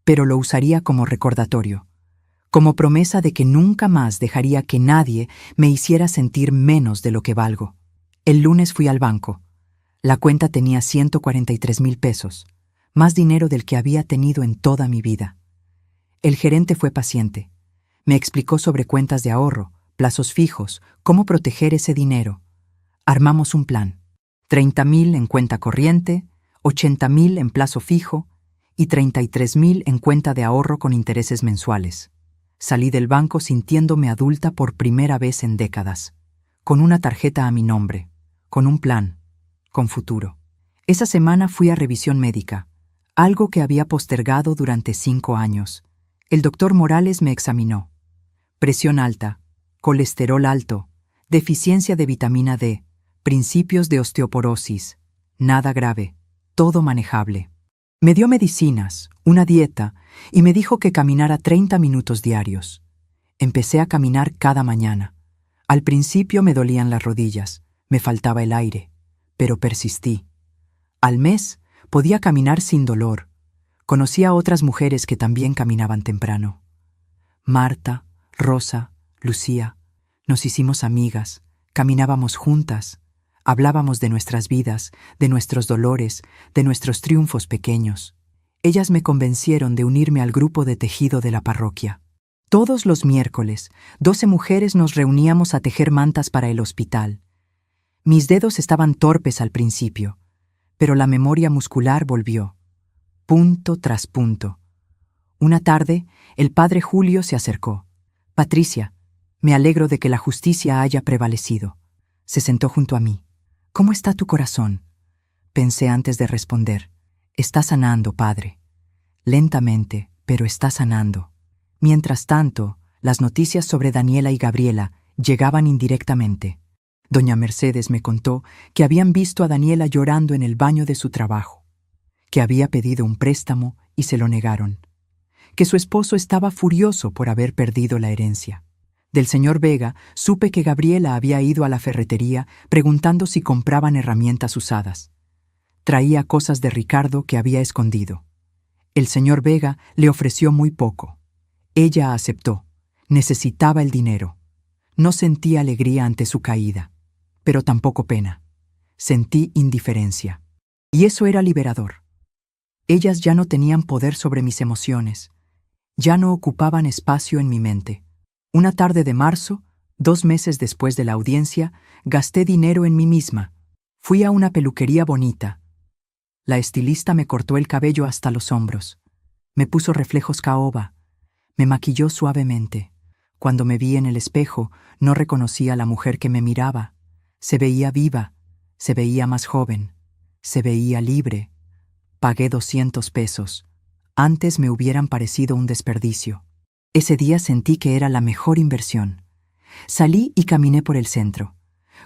S1: pero lo usaría como recordatorio, como promesa de que nunca más dejaría que nadie me hiciera sentir menos de lo que valgo. El lunes fui al banco. La cuenta tenía 143,000 pesos, más dinero del que había tenido en toda mi vida. El gerente fue paciente. Me explicó sobre cuentas de ahorro, plazos fijos, cómo proteger ese dinero. Armamos un plan. 30,000 en cuenta corriente, 80,000 en plazo fijo y 33,000 en cuenta de ahorro con intereses mensuales. Salí del banco sintiéndome adulta por primera vez en décadas, con una tarjeta a mi nombre, con un plan, con futuro. Esa semana fui a revisión médica, algo que había postergado durante 5 años. El doctor Morales me examinó. Presión alta, colesterol alto, deficiencia de vitamina D, principios de osteoporosis. Nada grave, todo manejable. Me dio medicinas, una dieta, y me dijo que caminara 30 minutos diarios. Empecé a caminar cada mañana. Al principio me dolían las rodillas, me faltaba el aire, pero persistí. Al mes podía caminar sin dolor. Conocí a otras mujeres que también caminaban temprano. Marta, Rosa, Lucía. Nos hicimos amigas, caminábamos juntas, hablábamos de nuestras vidas, de nuestros dolores, de nuestros triunfos pequeños. Ellas me convencieron de unirme al grupo de tejido de la parroquia. Todos los miércoles, 12 mujeres nos reuníamos a tejer mantas para el hospital. Mis dedos estaban torpes al principio, pero la memoria muscular volvió, punto tras punto. Una tarde, el padre Julio se acercó. «Patricia, me alegro de que la justicia haya prevalecido». Se sentó junto a mí. «¿Cómo está tu corazón?». Pensé antes de responder. «Está sanando, padre. Lentamente, pero está sanando». Mientras tanto, las noticias sobre Daniela y Gabriela llegaban indirectamente. Doña Mercedes me contó que habían visto a Daniela llorando en el baño de su trabajo, que había pedido un préstamo y se lo negaron, que su esposo estaba furioso por haber perdido la herencia. Del señor Vega supe que Gabriela había ido a la ferretería preguntando si compraban herramientas usadas. Traía cosas de Ricardo que había escondido. El señor Vega le ofreció muy poco. Ella aceptó. Necesitaba el dinero. No sentí alegría ante su caída, pero tampoco pena. Sentí indiferencia. Y eso era liberador. Ellas ya no tenían poder sobre mis emociones. Ya no ocupaban espacio en mi mente. Una tarde de marzo, 2 meses después de la audiencia, gasté dinero en mí misma. Fui a una peluquería bonita. La estilista me cortó el cabello hasta los hombros. Me puso reflejos caoba. Me maquilló suavemente. Cuando me vi en el espejo, no reconocí a la mujer que me miraba. Se veía viva, se veía más joven, se veía libre. Pagué 200 pesos. Antes me hubieran parecido un desperdicio. Ese día sentí que era la mejor inversión. Salí y caminé por el centro.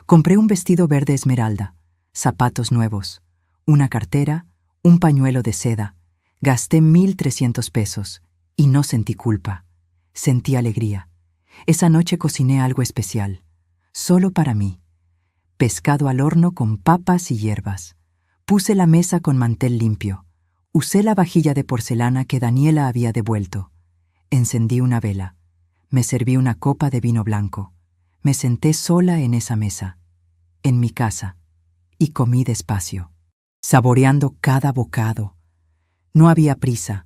S1: Compré un vestido verde esmeralda, zapatos nuevos, una cartera, un pañuelo de seda. Gasté 1,300 pesos y no sentí culpa. Sentí alegría. Esa noche cociné algo especial, solo para mí. Pescado al horno con papas y hierbas. Puse la mesa con mantel limpio. Usé la vajilla de porcelana que Daniela había devuelto. Encendí una vela. Me serví una copa de vino blanco. Me senté sola en esa mesa, en mi casa, y comí despacio, saboreando cada bocado. No había prisa,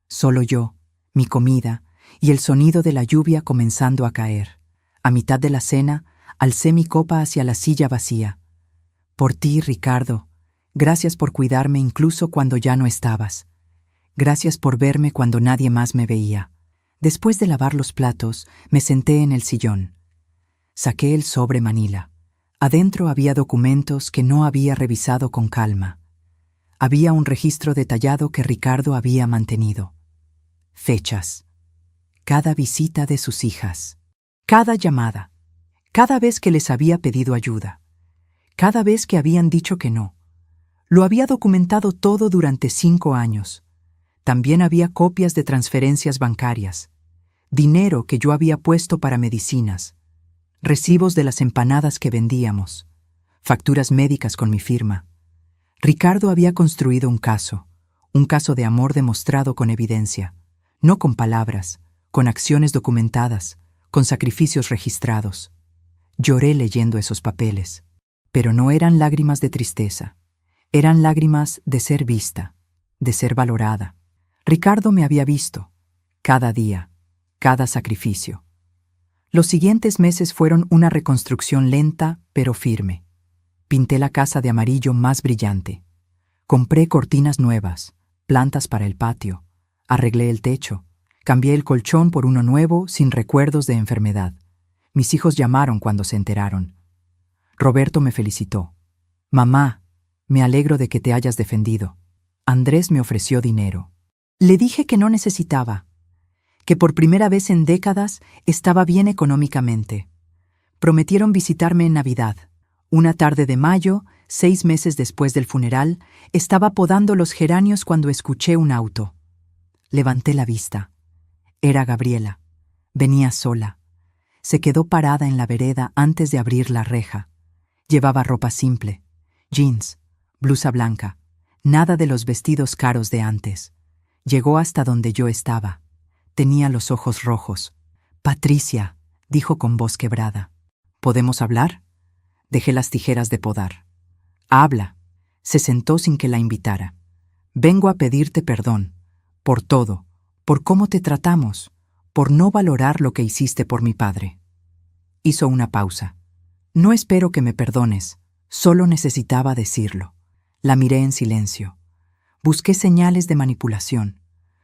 S1: solo yo, mi comida y el sonido de la lluvia comenzando a caer. A mitad de la cena, alcé mi copa hacia la silla vacía. Por ti, Ricardo. Gracias por cuidarme incluso cuando ya no estabas. Gracias por verme cuando nadie más me veía. Después de lavar los platos, me senté en el sillón. Saqué el sobre manila. Adentro había documentos que no había revisado con calma. Había un registro detallado que Ricardo había mantenido. Fechas. Cada visita de sus hijas. Cada llamada. Cada vez que les había pedido ayuda. Cada vez que habían dicho que no. Lo había documentado todo durante 5 años. También había copias de transferencias bancarias. Dinero que yo había puesto para medicinas. Recibos de las empanadas que vendíamos. Facturas médicas con mi firma. Ricardo había construido un caso de amor demostrado con evidencia, no con palabras, con acciones documentadas, con sacrificios registrados. Lloré leyendo esos papeles, pero no eran lágrimas de tristeza, eran lágrimas de ser vista, de ser valorada. Ricardo me había visto, cada día, cada sacrificio. Los siguientes meses fueron una reconstrucción lenta pero firme. Pinté la casa de amarillo más brillante. Compré cortinas nuevas, plantas para el patio. Arreglé el techo. Cambié el colchón por uno nuevo sin recuerdos de enfermedad. Mis hijos llamaron cuando se enteraron. Roberto me felicitó. Mamá, me alegro de que te hayas defendido. Andrés me ofreció dinero. Le dije que no necesitaba, que por primera vez en décadas estaba bien económicamente. Prometieron visitarme en Navidad. Una tarde de mayo, 6 meses después del funeral, estaba podando los geranios cuando escuché un auto. Levanté la vista. Era Gabriela. Venía sola. Se quedó parada en la vereda antes de abrir la reja. Llevaba ropa simple, jeans, blusa blanca, nada de los vestidos caros de antes. Llegó hasta donde yo estaba. Tenía los ojos rojos. Patricia, dijo con voz quebrada. ¿Podemos hablar? Dejé las tijeras de podar. Habla. Se sentó sin que la invitara. Vengo a pedirte perdón. Por todo. Por cómo te tratamos. Por no valorar lo que hiciste por mi padre. Hizo una pausa. No espero que me perdones. Solo necesitaba decirlo. La miré en silencio. Busqué señales de manipulación.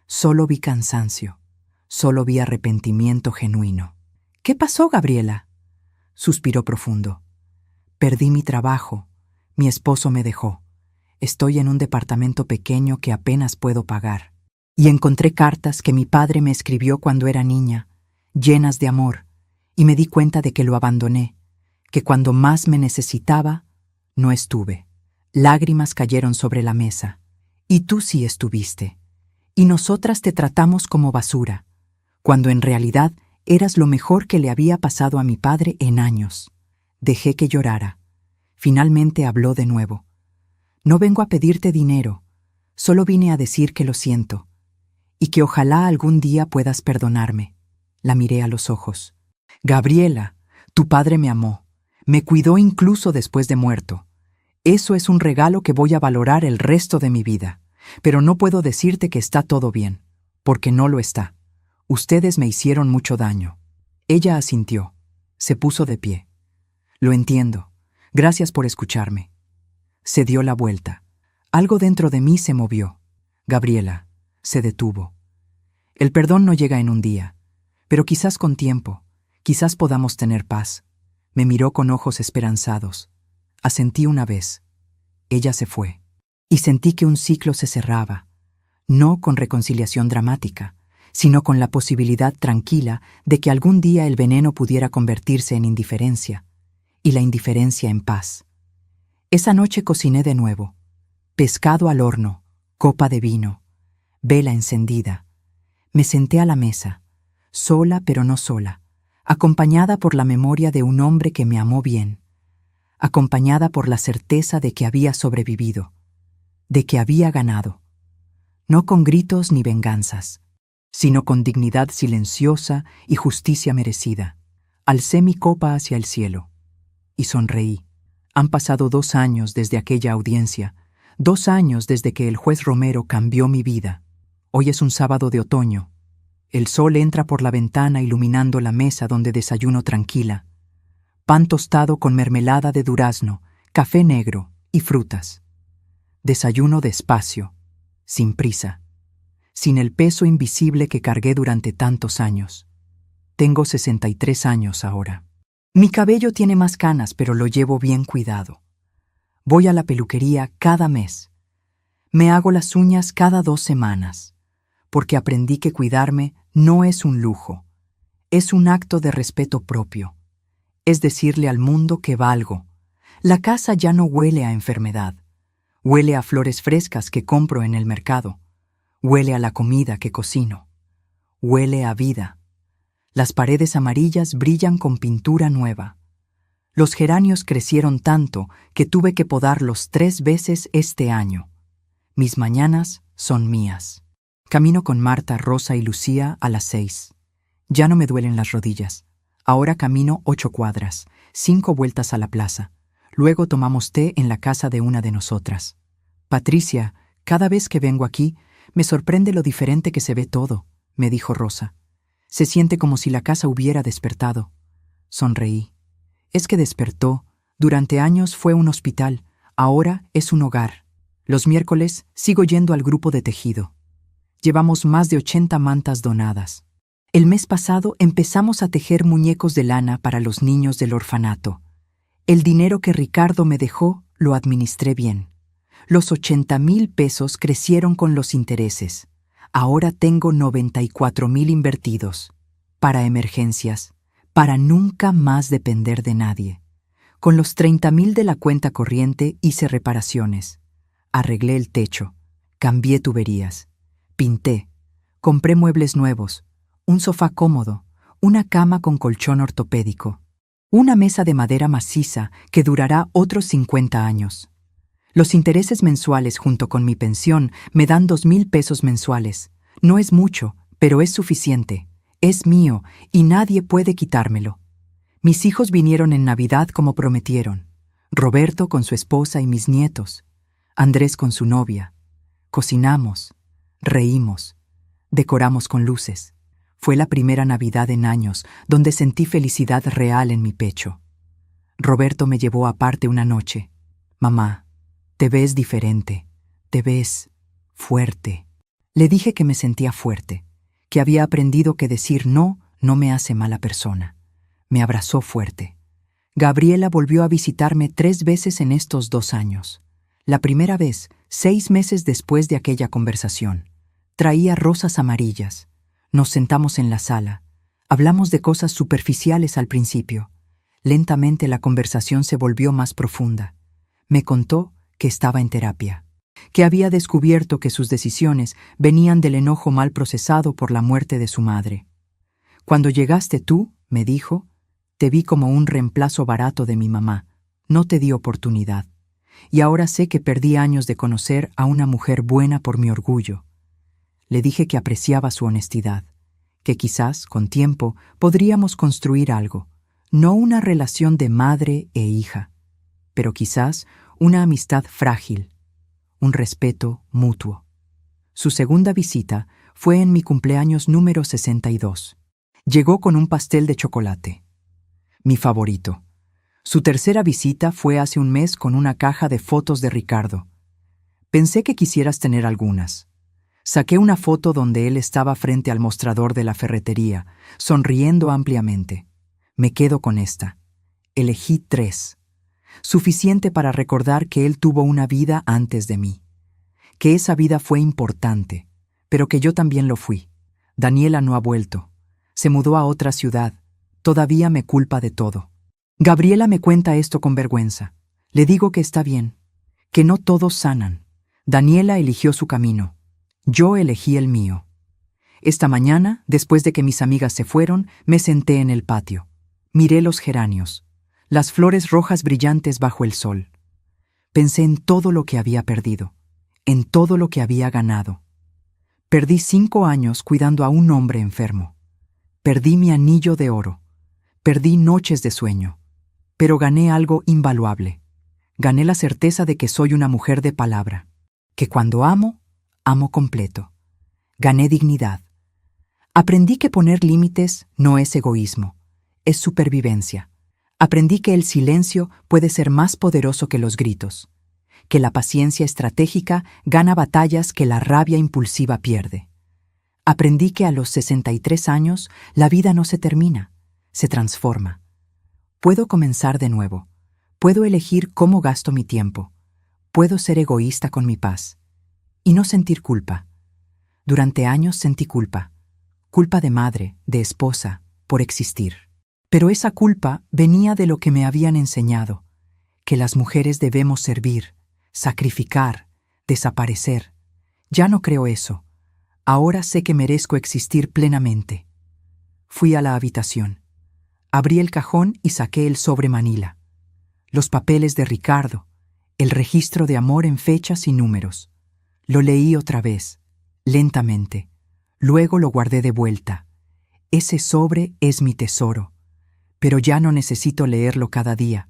S1: Solo vi cansancio. Solo vi arrepentimiento genuino. ¿Qué pasó, Gabriela? Suspiró profundo. Perdí mi trabajo. Mi esposo me dejó. Estoy en un departamento pequeño que apenas puedo pagar. Y encontré cartas que mi padre me escribió cuando era niña, llenas de amor, y me di cuenta de que lo abandoné, que cuando más me necesitaba, no estuve. Lágrimas cayeron sobre la mesa. Y tú sí estuviste. Y nosotras te tratamos como basura, cuando en realidad eras lo mejor que le había pasado a mi padre en años. Dejé que llorara. Finalmente habló de nuevo. No vengo a pedirte dinero, solo vine a decir que lo siento, y que ojalá algún día puedas perdonarme. La miré a los ojos. Gabriela, tu padre me amó, me cuidó incluso después de muerto. Eso es un regalo que voy a valorar el resto de mi vida, pero no puedo decirte que está todo bien, porque no lo está. Ustedes me hicieron mucho daño. Ella asintió. Se puso de pie. Lo entiendo. Gracias por escucharme. Se dio la vuelta. Algo dentro de mí se movió. Gabriela se detuvo. El perdón no llega en un día, pero quizás con tiempo, quizás podamos tener paz. Me miró con ojos esperanzados. Asentí una vez. Ella se fue. Y sentí que un ciclo se cerraba, no con reconciliación dramática, sino con la posibilidad tranquila de que algún día el veneno pudiera convertirse en indiferencia, y la indiferencia en paz. Esa noche cociné de nuevo. Pescado al horno, copa de vino, vela encendida. Me senté a la mesa, sola pero no sola, acompañada por la memoria de un hombre que me amó bien, acompañada por la certeza de que había sobrevivido, de que había ganado, no con gritos ni venganzas, sino con dignidad silenciosa y justicia merecida. Alcé mi copa hacia el cielo y sonreí. Han pasado 2 años desde aquella audiencia, 2 años desde que el juez Romero cambió mi vida. Hoy es un sábado de otoño. El sol entra por la ventana iluminando la mesa donde desayuno tranquila. Pan tostado con mermelada de durazno, café negro y frutas. Desayuno despacio, sin prisa. sin el peso invisible que cargué durante tantos años. Tengo 63 años ahora. Mi cabello tiene más canas, pero lo llevo bien cuidado. Voy a la peluquería cada mes. Me hago las uñas cada 2 semanas, porque aprendí que cuidarme no es un lujo, es un acto de respeto propio. Es decirle al mundo que valgo. La casa ya no huele a enfermedad. Huele a flores frescas que compro en el mercado. Huele a la comida que cocino. Huele a vida. Las paredes amarillas brillan con pintura nueva. Los geranios crecieron tanto que tuve que podarlos 3 veces este año. Mis mañanas son mías. Camino con Marta, Rosa y Lucía a las 6. Ya no me duelen las rodillas. Ahora camino 8 cuadras, 5 vueltas a la plaza. Luego tomamos té en la casa de una de nosotras. Patricia, cada vez que vengo aquí, me sorprende lo diferente que se ve todo, me dijo Rosa. Se siente como si la casa hubiera despertado. Sonreí. Es que despertó. Durante años fue un hospital, ahora es un hogar. Los miércoles sigo yendo al grupo de tejido. Llevamos más de 80 mantas donadas. El mes pasado empezamos a tejer muñecos de lana para los niños del orfanato. El dinero que Ricardo me dejó lo administré bien. Los 80,000 pesos crecieron con los intereses. Ahora tengo 94,000 invertidos. Para emergencias, para nunca más depender de nadie. Con los 30,000 de la cuenta corriente hice reparaciones. Arreglé el techo, cambié tuberías, pinté, compré muebles nuevos, un sofá cómodo, una cama con colchón ortopédico, una mesa de madera maciza que durará otros 50 años. Los intereses mensuales junto con mi pensión me dan 2,000 pesos mensuales. No es mucho, pero es suficiente. Es mío y nadie puede quitármelo. Mis hijos vinieron en Navidad como prometieron. Roberto con su esposa y mis nietos. Andrés con su novia. Cocinamos, reímos, decoramos con luces. Fue la primera Navidad en años donde sentí felicidad real en mi pecho. Roberto me llevó aparte una noche. Mamá, te ves diferente, te ves fuerte. Le dije que me sentía fuerte, que había aprendido que decir no me hace mala persona. Me abrazó fuerte. Gabriela volvió a visitarme 3 veces en estos 2 años. La primera vez, 6 meses después de aquella conversación. Traía rosas amarillas. Nos sentamos en la sala. Hablamos de cosas superficiales al principio. Lentamente la conversación se volvió más profunda. Me contó que estaba en terapia, que había descubierto que sus decisiones venían del enojo mal procesado por la muerte de su madre. Cuando llegaste tú, me dijo, te vi como un reemplazo barato de mi mamá. No te di oportunidad. Y ahora sé que perdí años de conocer a una mujer buena por mi orgullo. Le dije que apreciaba su honestidad, que quizás, con tiempo, podríamos construir algo, no una relación de madre e hija, pero quizás una amistad frágil, un respeto mutuo. Su segunda visita fue en mi cumpleaños número 62. Llegó con un pastel de chocolate, mi favorito. Su tercera visita fue hace un mes con una caja de fotos de Ricardo. Pensé que quisieras tener algunas. Saqué una foto donde él estaba frente al mostrador de la ferretería, sonriendo ampliamente. Me quedo con esta. Elegí 3. Suficiente para recordar que él tuvo una vida antes de mí. Que esa vida fue importante, pero que yo también lo fui. Daniela no ha vuelto. Se mudó a otra ciudad. Todavía me culpa de todo. Gabriela me cuenta esto con vergüenza. Le digo que está bien, que no todos sanan. Daniela eligió su camino. Yo elegí el mío. Esta mañana, después de que mis amigas se fueron, me senté en el patio. Miré los geranios, las flores rojas brillantes bajo el sol. Pensé en todo lo que había perdido, en todo lo que había ganado. Perdí 5 años cuidando a un hombre enfermo. Perdí mi anillo de oro. Perdí noches de sueño. Pero gané algo invaluable. Gané la certeza de que soy una mujer de palabra, que cuando amo, amo completo. Gané dignidad. Aprendí que poner límites no es egoísmo, es supervivencia. Aprendí que el silencio puede ser más poderoso que los gritos, que la paciencia estratégica gana batallas que la rabia impulsiva pierde. Aprendí que a los 63 años la vida no se termina, se transforma. Puedo comenzar de nuevo. Puedo elegir cómo gasto mi tiempo. Puedo ser egoísta con mi paz. Y no sentir culpa. Durante años sentí culpa. Culpa de madre, de esposa, por existir. Pero esa culpa venía de lo que me habían enseñado, que las mujeres debemos servir, sacrificar, desaparecer. Ya no creo eso. Ahora sé que merezco existir plenamente. Fui a la habitación. Abrí el cajón y saqué el sobre Manila. Los papeles de Ricardo, el registro de amor en fechas y números. Lo leí otra vez, lentamente. Luego lo guardé de vuelta. Ese sobre es mi tesoro. Pero ya no necesito leerlo cada día,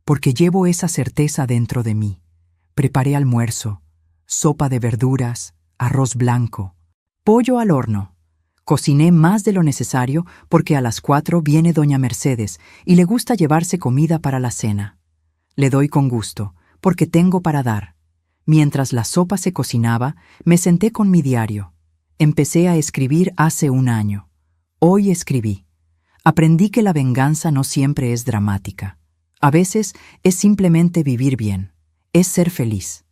S1: porque llevo esa certeza dentro de mí. Preparé almuerzo, sopa de verduras, arroz blanco, pollo al horno. Cociné más de lo necesario porque a las 4 viene doña Mercedes y le gusta llevarse comida para la cena. Le doy con gusto, porque tengo para dar. Mientras la sopa se cocinaba, me senté con mi diario. Empecé a escribir hace un año. Hoy escribí. Aprendí que la venganza no siempre es dramática. A veces es simplemente vivir bien, es ser feliz.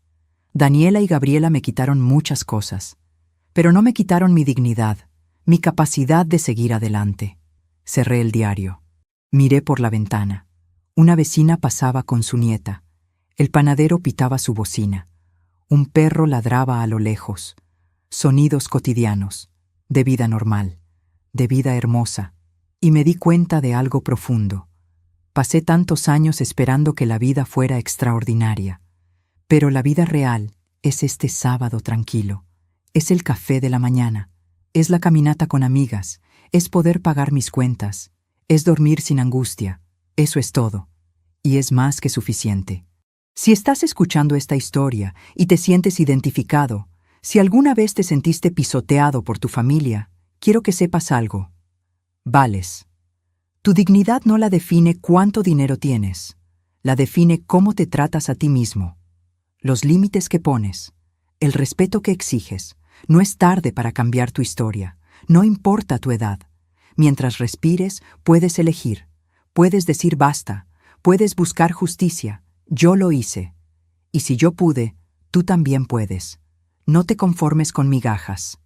S1: Daniela y Gabriela me quitaron muchas cosas, pero no me quitaron mi dignidad, mi capacidad de seguir adelante. Cerré el diario. Miré por la ventana. Una vecina pasaba con su nieta. El panadero pitaba su bocina. Un perro ladraba a lo lejos. Sonidos cotidianos, de vida normal, de vida hermosa. Y me di cuenta de algo profundo. Pasé tantos años esperando que la vida fuera extraordinaria. Pero la vida real es este sábado tranquilo. Es el café de la mañana. Es la caminata con amigas. Es poder pagar mis cuentas. Es dormir sin angustia. Eso es todo. Y es más que suficiente. Si estás escuchando esta historia y te sientes identificado, si alguna vez te sentiste pisoteado por tu familia, quiero que sepas algo. Vales. Tu dignidad no la define cuánto dinero tienes, la define cómo te tratas a ti mismo. Los límites que pones, el respeto que exiges. No es tarde para cambiar tu historia, no importa tu edad. Mientras respires, puedes elegir, puedes decir basta, puedes buscar justicia. Yo lo hice. Y si yo pude, tú también puedes. No te conformes con migajas.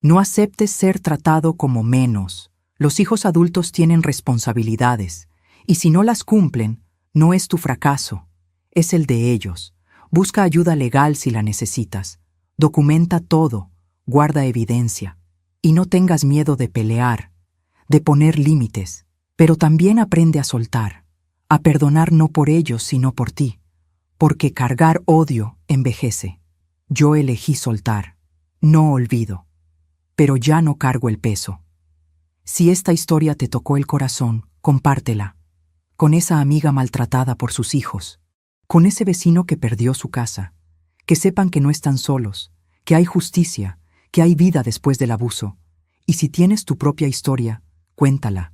S1: No aceptes ser tratado como menos. Los hijos adultos tienen responsabilidades, y si no las cumplen, no es tu fracaso, es el de ellos. Busca ayuda legal si la necesitas. Documenta todo, guarda evidencia. Y no tengas miedo de pelear, de poner límites, pero también aprende a soltar, a perdonar no por ellos sino por ti, porque cargar odio envejece. Yo elegí soltar, no olvido, pero ya no cargo el peso. Si esta historia te tocó el corazón, compártela. Con esa amiga maltratada por sus hijos, con ese vecino que perdió su casa. Que sepan que no están solos, que hay justicia, que hay vida después del abuso. Y si tienes tu propia historia, cuéntala,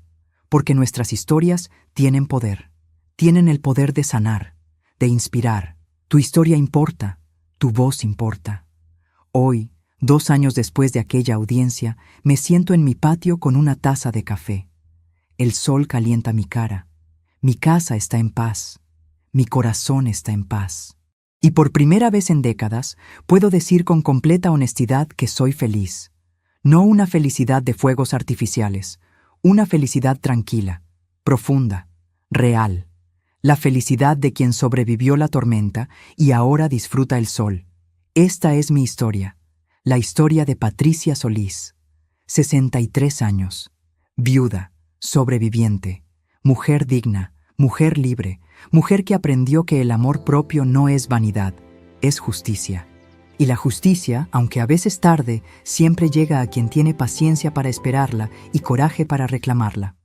S1: porque nuestras historias tienen poder. Tienen el poder de sanar, de inspirar. Tu historia importa, tu voz importa. Hoy, 2 años después de aquella audiencia, me siento en mi patio con una taza de café. El sol calienta mi cara. Mi casa está en paz. Mi corazón está en paz. Y por primera vez en décadas, puedo decir con completa honestidad que soy feliz. No una felicidad de fuegos artificiales, una felicidad tranquila, profunda, real. La felicidad de quien sobrevivió la tormenta y ahora disfruta el sol. Esta es mi historia. La historia de Patricia Solís, 63 años, viuda, sobreviviente, mujer digna, mujer libre, mujer que aprendió que el amor propio no es vanidad, es justicia. Y la justicia, aunque a veces tarde, siempre llega a quien tiene paciencia para esperarla y coraje para reclamarla.